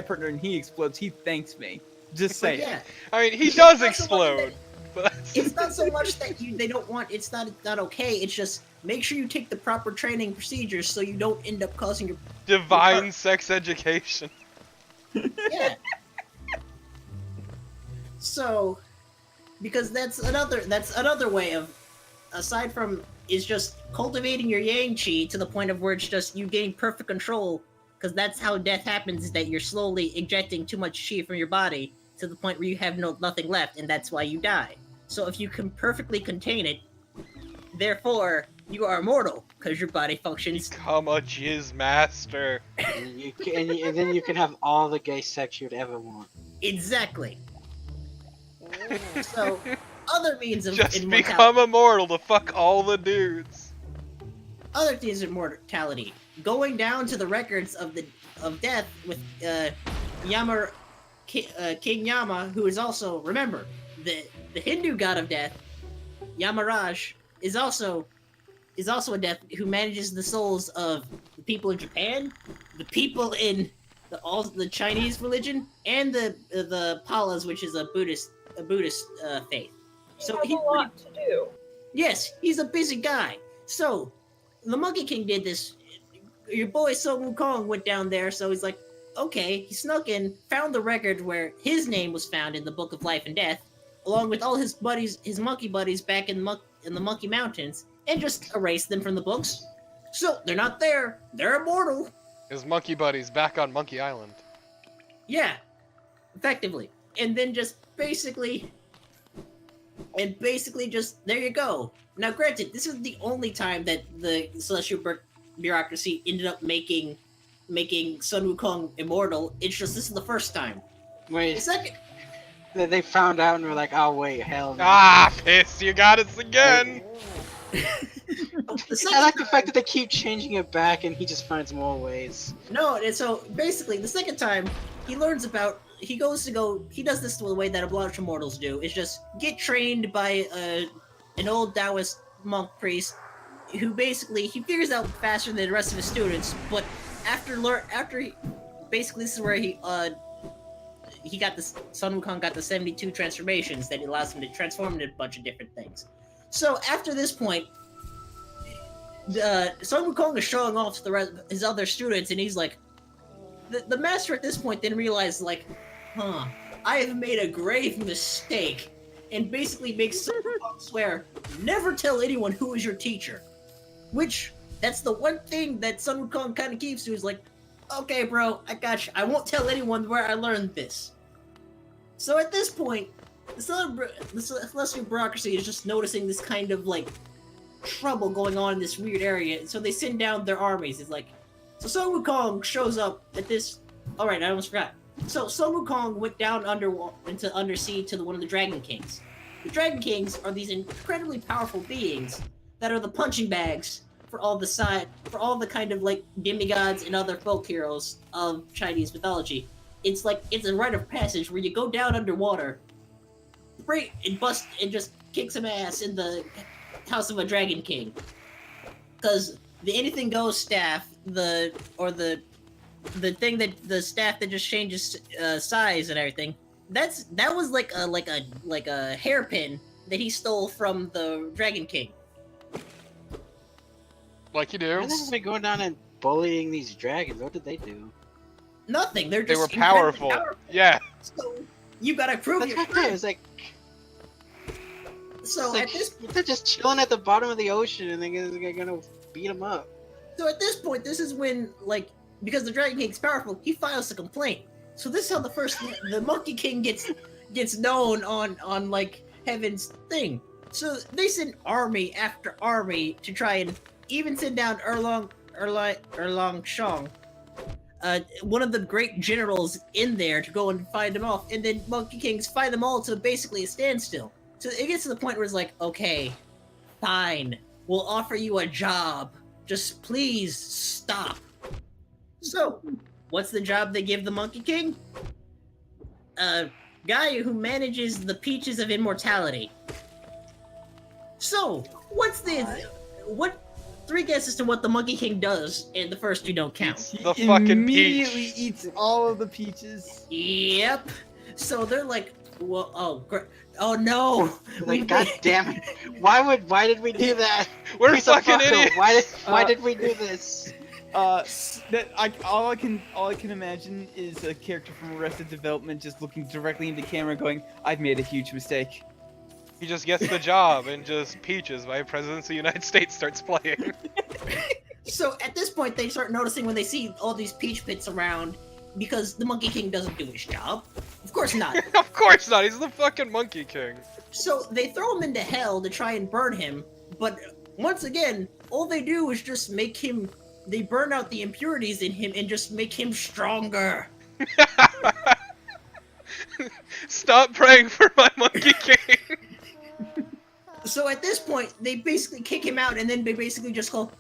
partner and he explodes. He thanks me. Just but saying. yeah, I mean, he It's does not so much explode. But that's... it's not so much that they don't want, it's not okay, it's just make sure you take the proper training procedures so you don't end up causing your Divine sex education. yeah. So, because that's another way of, aside from, is just cultivating your yang chi to the point of where it's just you getting perfect control, because that's how death happens, is that you're slowly ejecting too much chi from your body to the point where you have nothing left, and that's why you die. So if you can perfectly contain it, therefore you are immortal, because your body functions. Become a jizz master. And then you can have all the gay sex you'd ever want. Exactly. So, other means of Just immortality. become immortal to fuck all the dudes. Other things of mortality. Going down to the records of death with King Yama, who is also, remember, the Hindu god of death, Yamaraj, is also a death who manages the souls of the people in Japan, the people in the Chinese religion, and the Palas, which is a Buddhist faith. So He has a lot to do. yes, he's a busy guy. So the Monkey King did this. Your boy Sun Wukong went down there, so he's like, okay, he snuck in, found the record where his name was found in the Book of Life and Death, along with all his buddies, his monkey buddies back in the Monkey Mountains, and just erased them from the books. So they're not there. They're immortal. His monkey buddies back on Monkey Island. Yeah, effectively. And then just basically and basically just there you go. Now, granted, this is the only time that the celestial bureaucracy ended up making Sun Wukong immortal. It's just this is the first time. The Wait, second, they found out and were like, oh wait, hell no. Ah, piss! You got us again. the I like the second fact that they keep changing it back and he just finds more ways. no, and so basically the second time he learns about he does this the way that obliged immortals do. Is just get trained by an old Taoist monk priest who basically he figures out faster than the rest of his students, but after basically this is where he got this Sun Wukong got the 72 transformations that allows him to transform into a bunch of different things. So after this point, Sun Wukong is showing off to his other students, and he's like, the master at this point then realized like, I have made a grave mistake, and basically makes Sun Wukong swear, never tell anyone who is your teacher. Which, that's the one thing that Sun Wukong kind of keeps to, is like, okay bro, I got you. I won't tell anyone where I learned this. So at this point, the celestial bureaucracy is just noticing this kind of like trouble going on in this weird area, and so they send down their armies. It's like, so Sun Wukong shows up at this. All right, I almost forgot. So Sun Wukong went down into undersea to one of the Dragon Kings. The Dragon Kings are these incredibly powerful beings that are the punching bags for all the kind of like demigods and other folk heroes of Chinese mythology. It's a rite of passage where you go down underwater, break and bust and just kick some ass in the house of a Dragon King. Because the anything goes staff, the thing that the staff that just changes size and everything, that was like a hairpin that he stole from the Dragon King. Like you do. Why are they going down and bullying these dragons? What did they do? Nothing. They're They just were powerful. Yeah. So you gotta prove That's your what it was like. So It's at this they're just chilling at the bottom of the ocean and they're gonna beat them up. So at this point, this is when, like, because the Dragon King's powerful, he files a complaint. So this is how the Monkey King gets known on like Heaven's thing. So they send army after army to try and even send down Erlong Shong, one of the great generals in there, to go and fight them off. And then Monkey Kings fight them all to basically a standstill. So it gets to the point where it's like, okay, fine, we'll offer you a job. Just please stop. So, what's the job they give the Monkey King? A guy who manages the peaches of immortality. So, what 3 guesses to what the Monkey King does, and the first 2 don't count. The fucking immediately peach. eats all of the peaches. Yep. So they're like, well, oh no. Like, god damn it! Why did we do that? We're Piece of fucking fucker. idiots. Why did we do this? All I can imagine is a character from Arrested Development just looking directly into camera, going, "I've made a huge mistake." He just gets the job, and just Peaches by President of the United States starts playing. So at this point, they start noticing when they see all these peach pits around, because the Monkey King doesn't do his job. Of course not. Of course not. He's the fucking Monkey King. So they throw him into hell to try and burn him, but once again, all they do is just make him. They burn out the impurities in him and just make him stronger. Stop praying for my Monkey King. So at this point, they basically kick him out, and then they basically just call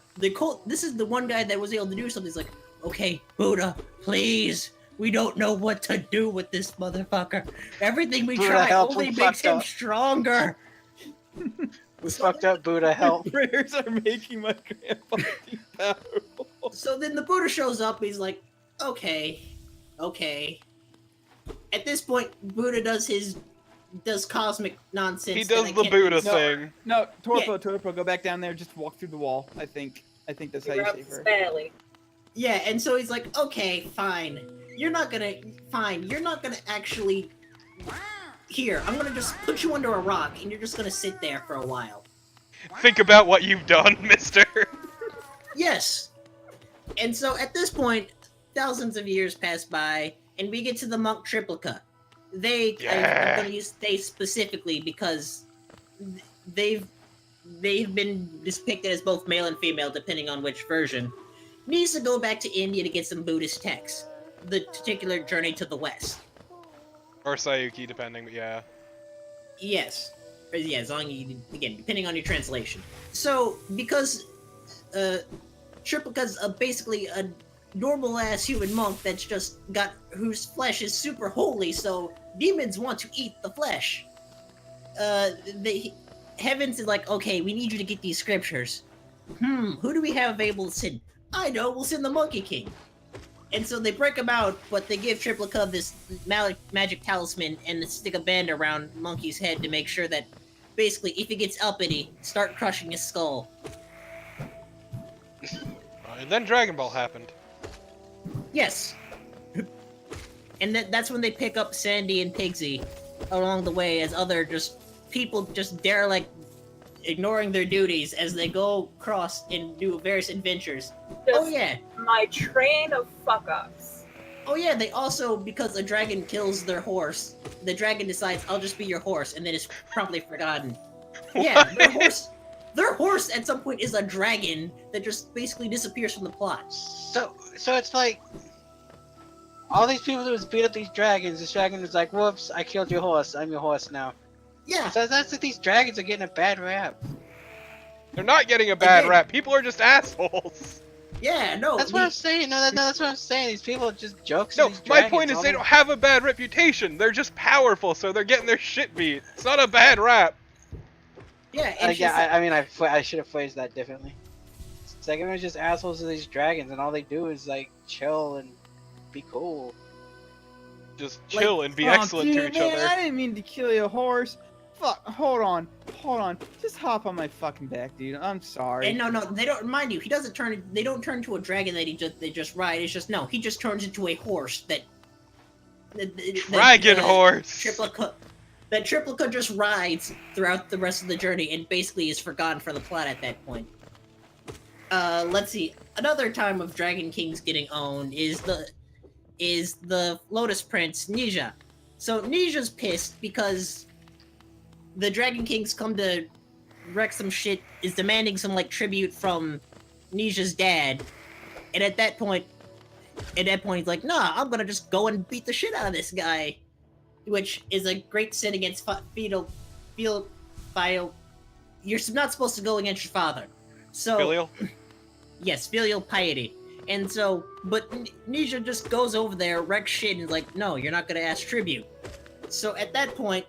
this is the one guy that was able to do something. He's like, okay, Buddha, please. We don't know what to do with this motherfucker. Everything we Buddha, try help, only we makes fucked him up. stronger. We fucked up, Buddha. Help! Prayers are making my grandpa too powerful. So then the Buddha shows up. He's like, okay. At this point, Buddha does cosmic nonsense. He that does I the can't Buddha really- thing. No, Torpo, go back down there. Just walk through the wall. I think that's how you save her. Barely. Yeah, and so he's like, okay, fine. You're not gonna actually. Here, I'm gonna just put you under a rock, and you're just gonna sit there for a while. Think about what you've done, mister. Yes. And so at this point, thousands of years pass by, and we get to the monk triplica. I'm Yeah. gonna use they specifically because they've been depicted as both male and female, depending on which version. Needs to go back to India to get some Buddhist texts. The particular journey to the west. Or Sayuki, depending, but yeah. Yes. Yeah, as long as you, again, depending on your translation. So, because Triplica's basically a normal-ass human monk that's just got, whose flesh is super holy, so demons want to eat the flesh. Heavens is like, okay, we need you to get these scriptures. Who do we have available to send? I know, we'll send the Monkey King. And so they break him out, but they give Triplica this magic talisman and stick a band around Monkey's head to make sure that, basically, if he gets uppity, start crushing his skull. And then Dragon Ball happened. Yes. And that's when they pick up Sandy and Pigsy along the way as other just people just derelict, ignoring their duties as they go across and do various adventures. Oh yeah. My train of fuck-ups. Oh yeah, they also, because a dragon kills their horse, the dragon decides, I'll just be your horse, and then it's promptly forgotten. Yeah, their horse at some point is a dragon that just basically disappears from the plot. So it's like all these people who beat up these dragons. This dragon is like, "Whoops! I killed your horse. I'm your horse now." Yeah. So that's like these dragons are getting a bad rap. They're not getting a bad rap. People are just assholes. Yeah, no. That's what I'm saying. No, that's what I'm saying. These people are just jokes. No, these my dragons. point is All they don't have a bad reputation. They're just powerful, so they're getting their shit beat. It's not a bad rap. Yeah, it's just, I mean, I should have phrased that differently. It's like everyone's just assholes to these dragons, and all they do is like chill and be cool. Just chill and be excellent to each other. I didn't mean to kill your horse. Fuck, hold on. Just hop on my fucking back, dude. I'm sorry. And no, they don't, mind you, they don't turn into a dragon that they just ride. It's just, no, he just turns into a horse Dragon horse! That Triplica just rides throughout the rest of the journey and basically is forgotten for the plot at that point. Let's see. Another time of Dragon Kings getting owned is the Lotus Prince, Nija. So Nija's pissed because the Dragon Kings come to wreck some shit, is demanding some, like, tribute from Nija's dad. And at that point, he's like, nah, I'm gonna just go and beat the shit out of this guy. Which is a great sin against filial. You're not supposed to go against your father. So, Filial? Yes, filial piety. And so, but Nija just goes over there, wrecks shit, and is like, no, you're not gonna ask tribute. So at that point,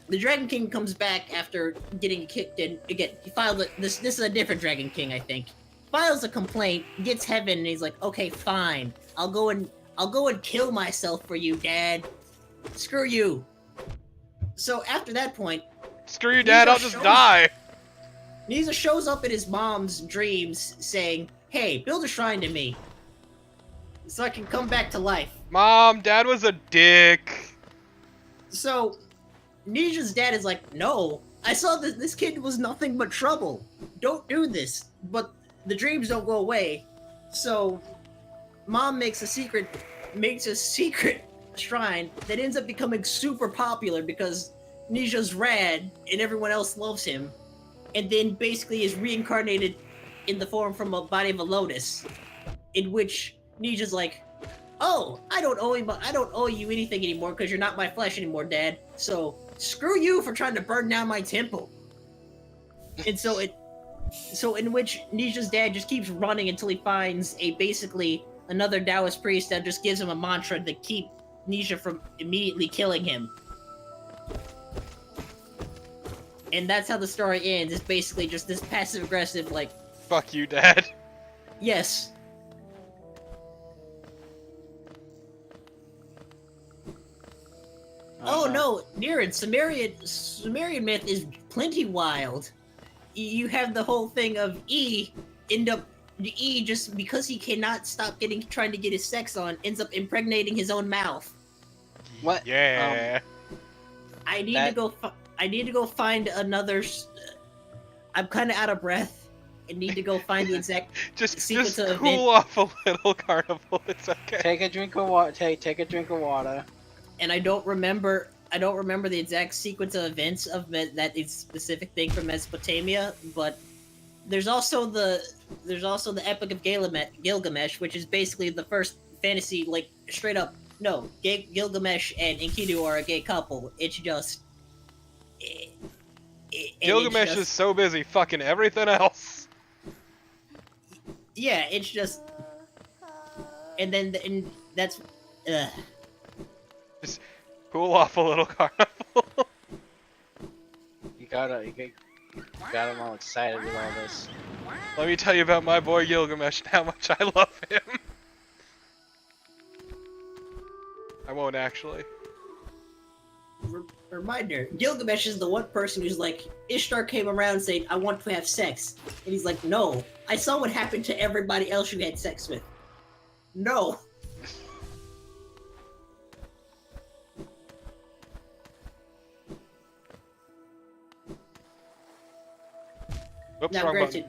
the Dragon King comes back after getting kicked in. Again, he filed this is a different Dragon King, I think. Files a complaint, gets Heaven, and he's like, okay, fine. I'll go and kill myself for you, Dad. Screw you. So after that point, Screw you, Dad, I'll just die. Nisa shows up in his mom's dreams saying, hey, build a shrine to me so I can come back to life. Mom, Dad was a dick. So Nija's dad is like, no, I saw that this kid was nothing but trouble. Don't do this. But the dreams don't go away. So Mom makes a secret shrine that ends up becoming super popular because Nija's rad and everyone else loves him, and then basically is reincarnated in the form from a body of a lotus, in which Nija's like, oh, I don't owe you anything anymore because you're not my flesh anymore, Dad. So screw you for trying to burn down my temple. And so in which Nija's dad just keeps running until he finds another Taoist priest that just gives him a mantra to keep Nija from immediately killing him. And that's how the story ends. It's basically just this passive-aggressive, like... Fuck you, Dad. Yes. Oh no, Niran, Sumerian myth is plenty wild. You have the whole thing of just because he cannot stop trying to get his sex on, ends up impregnating his own mouth. What? Yeah. I need to go find another. I'm kind of out of breath. I need to go find the exact. just of cool off a little, Carnival. It's okay. Take a drink of water. Take a drink of water. And I don't remember I don't remember the exact sequence of events of that specific thing from Mesopotamia, but there's also the Epic of Gilgamesh, which is basically the first fantasy, like straight up. No, Gilgamesh and Enkidu are a gay couple. It's just. Gilgamesh is so busy fucking everything else. Yeah, it's just. And that's. Just cool off a little, Carnival. You got him all excited with all this. Let me tell you about my boy Gilgamesh and how much I love him. I won't actually. Reminder: Gilgamesh is the one person who's like, Ishtar came around saying, "I want to have sex," and he's like, "No, I saw what happened to everybody else you had sex with. No." Oops, Now, wrong granted,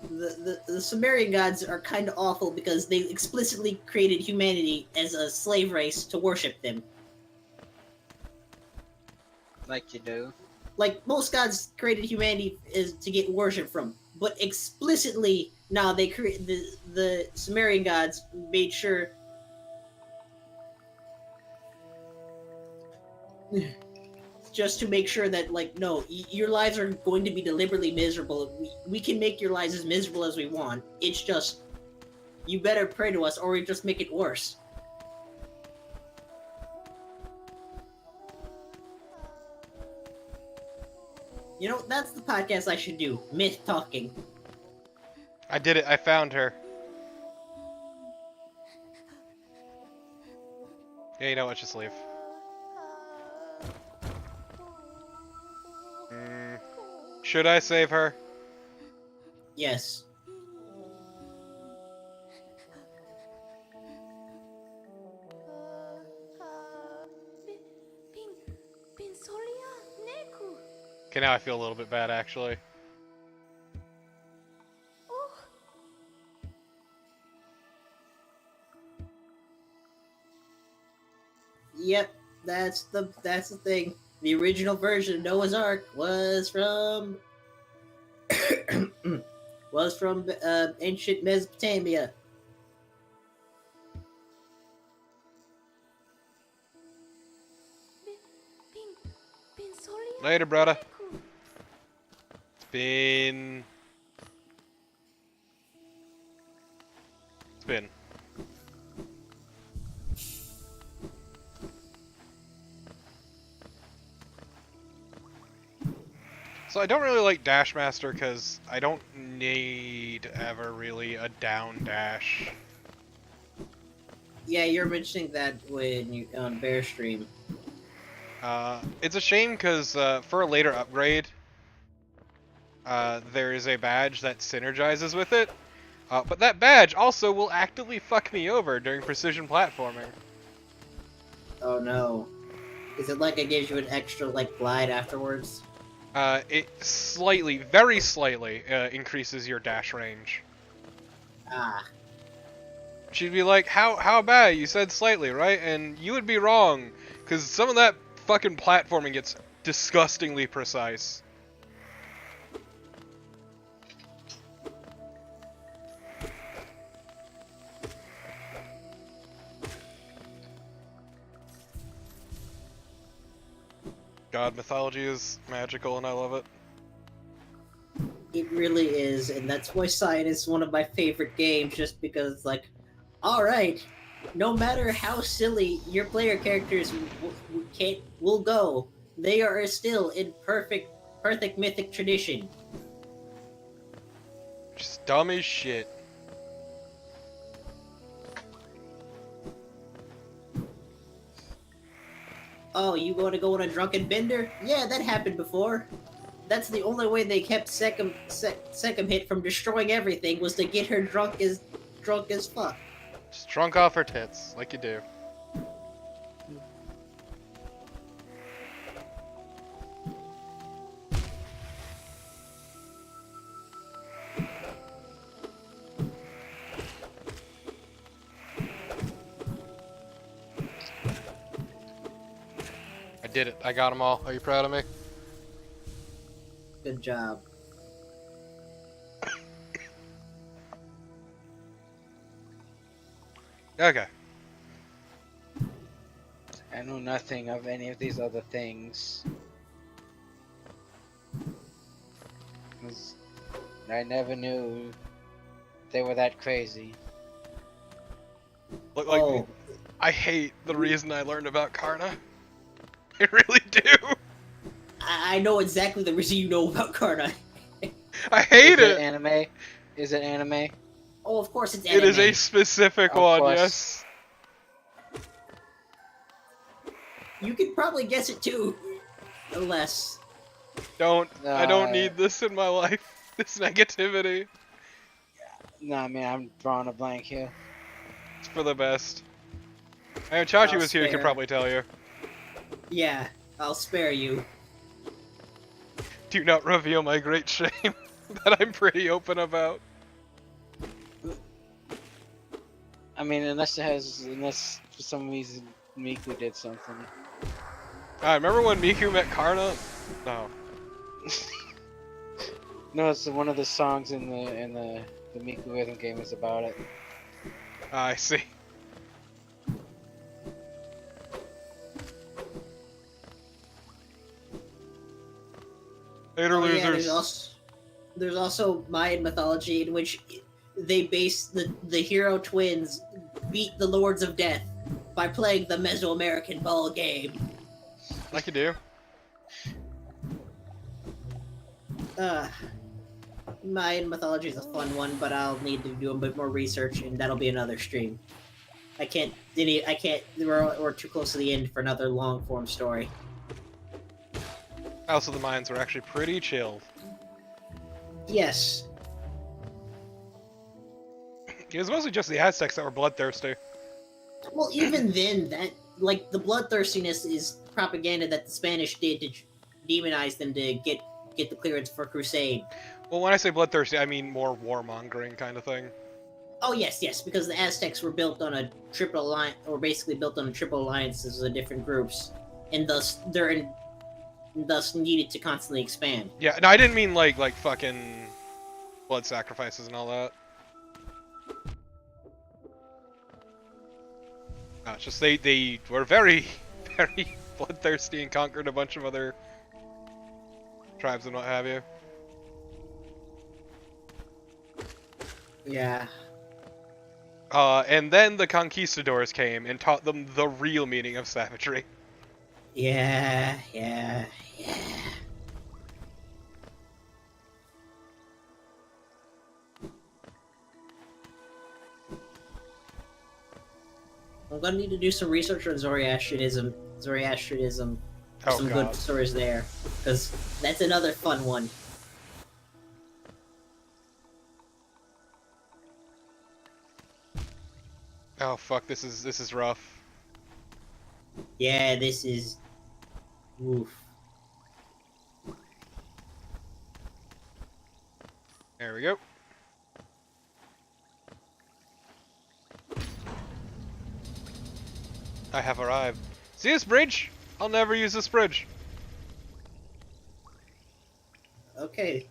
the Sumerian gods are kind of awful because they explicitly created humanity as a slave race to worship them. Like you do. Like, most gods created humanity is to get worship from, but explicitly, now they create the Sumerian gods made sure. Just to make sure that, like, no, your lives are going to be deliberately miserable. We can make your lives as miserable as we want. It's just, you better pray to us or we just make it worse. You know, that's the podcast I should do. Myth talking. I did it. I found her. Yeah, you know what? Just leave. Should I save her? Yes. Okay, now I feel a little bit bad, actually. Yep, that's the thing. The original version of Noah's Ark was from ancient Mesopotamia. Later, brother. It's been. So I don't really like Dash Master because I don't need ever really a down dash. Yeah, you're mentioning that when you on Bear Stream. It's a shame because for a later upgrade, there is a badge that synergizes with it. But that badge also will actively fuck me over during precision platforming. Oh no. Is it like it gives you an extra, like, glide afterwards? It slightly, very slightly, increases your dash range. Ah. She'd be like, how bad? You said slightly, right? And you would be wrong, because some of that fucking platforming gets disgustingly precise. God, mythology is magical and I love it. It really is, and that's why Cyan is one of my favorite games, just because it's like, alright, no matter how silly your player characters will go, they are still in perfect mythic tradition. Just dumb as shit. Oh, you want to go on a drunken bender? Yeah, that happened before. That's the only way they kept Sekam hit from destroying everything, was to get her drunk as fuck. Just drunk off her tits, like you do. did it. I got them all. Are you proud of me? Good job. Okay. I know nothing of any of these other things. 'Cause I never knew they were that crazy. Look like Oh, I hate the reason I learned about Karna. I really do. I know exactly the reason you know about Karna. I hate Is it it. anime? Is it anime? Oh, of course it's It anime. is a specific Of one, course. yes. You could probably guess it too, unless. I don't Uh, need this in my life. This negativity. Nah, man, I'm drawing a blank here. It's for the best. And Chachi I'll was here, he could spare. probably tell you. Yeah, I'll spare you. Do not reveal my great shame that I'm pretty open about. I mean, unless for some reason Miku did something. Remember when Miku met Karna? No. No, it's one of the songs in the Miku rhythm game is about it. I see. Later, Oh, yeah, losers. there's also Mayan mythology in which they base the hero twins beat the Lords of Death by playing the Mesoamerican ball game. Like you do. Mayan mythology is a fun one, but I'll need to do a bit more research, and that'll be another stream. I can't. We're too close to the end for another long form story. Also, the Mayans were actually pretty chill. Yes. It was mostly just the Aztecs that were bloodthirsty. Well, even then, the bloodthirstiness is propaganda that the Spanish did to demonize them to get the clearance for crusade. Well, when I say bloodthirsty, I mean more warmongering kind of thing. Oh yes, because the Aztecs were built on a triple alliance, or basically built on triple alliances of different groups, and thus thus needed to constantly expand. Yeah, no, I didn't mean like fucking blood sacrifices and all that. No, it's just they were very, very bloodthirsty and conquered a bunch of other tribes and what have you. Yeah. And then the conquistadors came and taught them the real meaning of savagery. Yeah. I'm gonna need to do some research on Zoroastrianism. Oh, Some God. good stories there, because that's another fun one. Oh fuck, this is rough. Yeah, this is. Oof. There we go. I have arrived. See this bridge? I'll never use this bridge. Okay.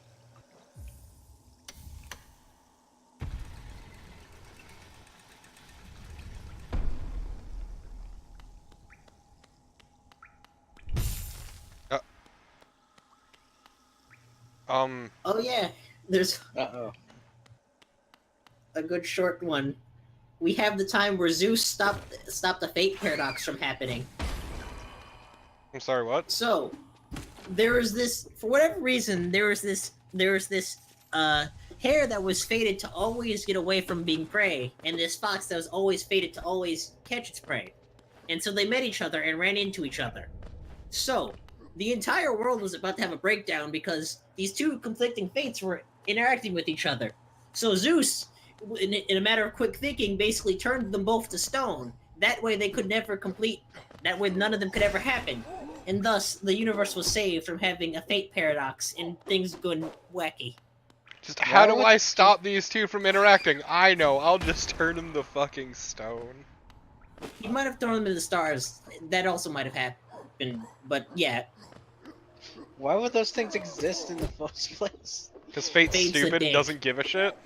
Oh yeah, there's Uh-oh. a good short one. We have the time where Zeus stopped the fate paradox from happening. I'm sorry, what? So, there was this, for whatever reason, there was this hare that was fated to always get away from being prey, and this fox that was always fated to always catch its prey. And so they met each other and ran into each other. So, the entire world was about to have a breakdown because these two conflicting fates were interacting with each other. So Zeus, in a matter of quick thinking, basically turned them both to stone. That way they could never complete, that way none of them could ever happen. And thus, the universe was saved from having a fate paradox and things going wacky. Just how do would- I stop these two from interacting? I know, I'll just turn them to fucking stone. He might have thrown them in the stars. That also might have happened. but yeah, Why would those things exist in the first place? Because Fate's Fate's a stupid and dick. doesn't give a shit.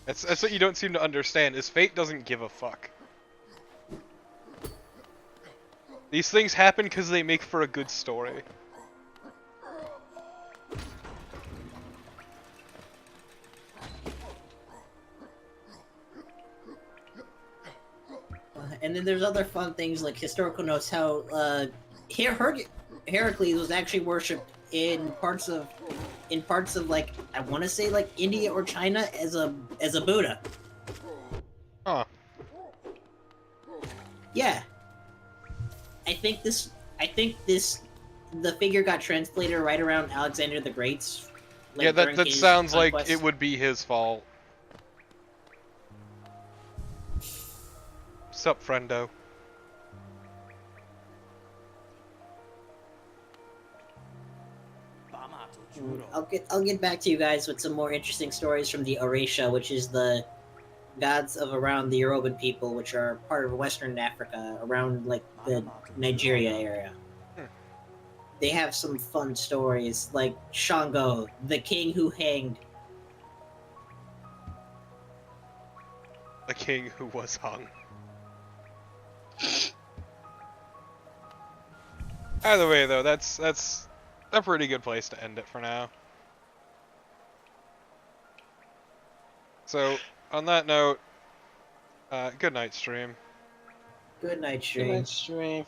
That's what you don't seem to understand, is Fate doesn't give a fuck. These things happen because they make for a good story. and then there's other fun things like historical notes. How Heracles was actually worshipped in parts of like I want to say like India or China as a Buddha. Huh. Yeah. I think the figure got translated right around Alexander the Great's. Like, Yeah, during that his sounds like conquest. it would be his fault. Sup, friendo? I'll get back to you guys with some more interesting stories from the Orisha, which is the gods of around the Yoruban people, which are part of Western Africa, around like the Nigeria area. They have some fun stories, like Shango, the king who hanged. A king who was hung. Either way, though, that's a pretty good place to end it for now. So, on that note, good night, stream. Good night, Good stream. night, stream.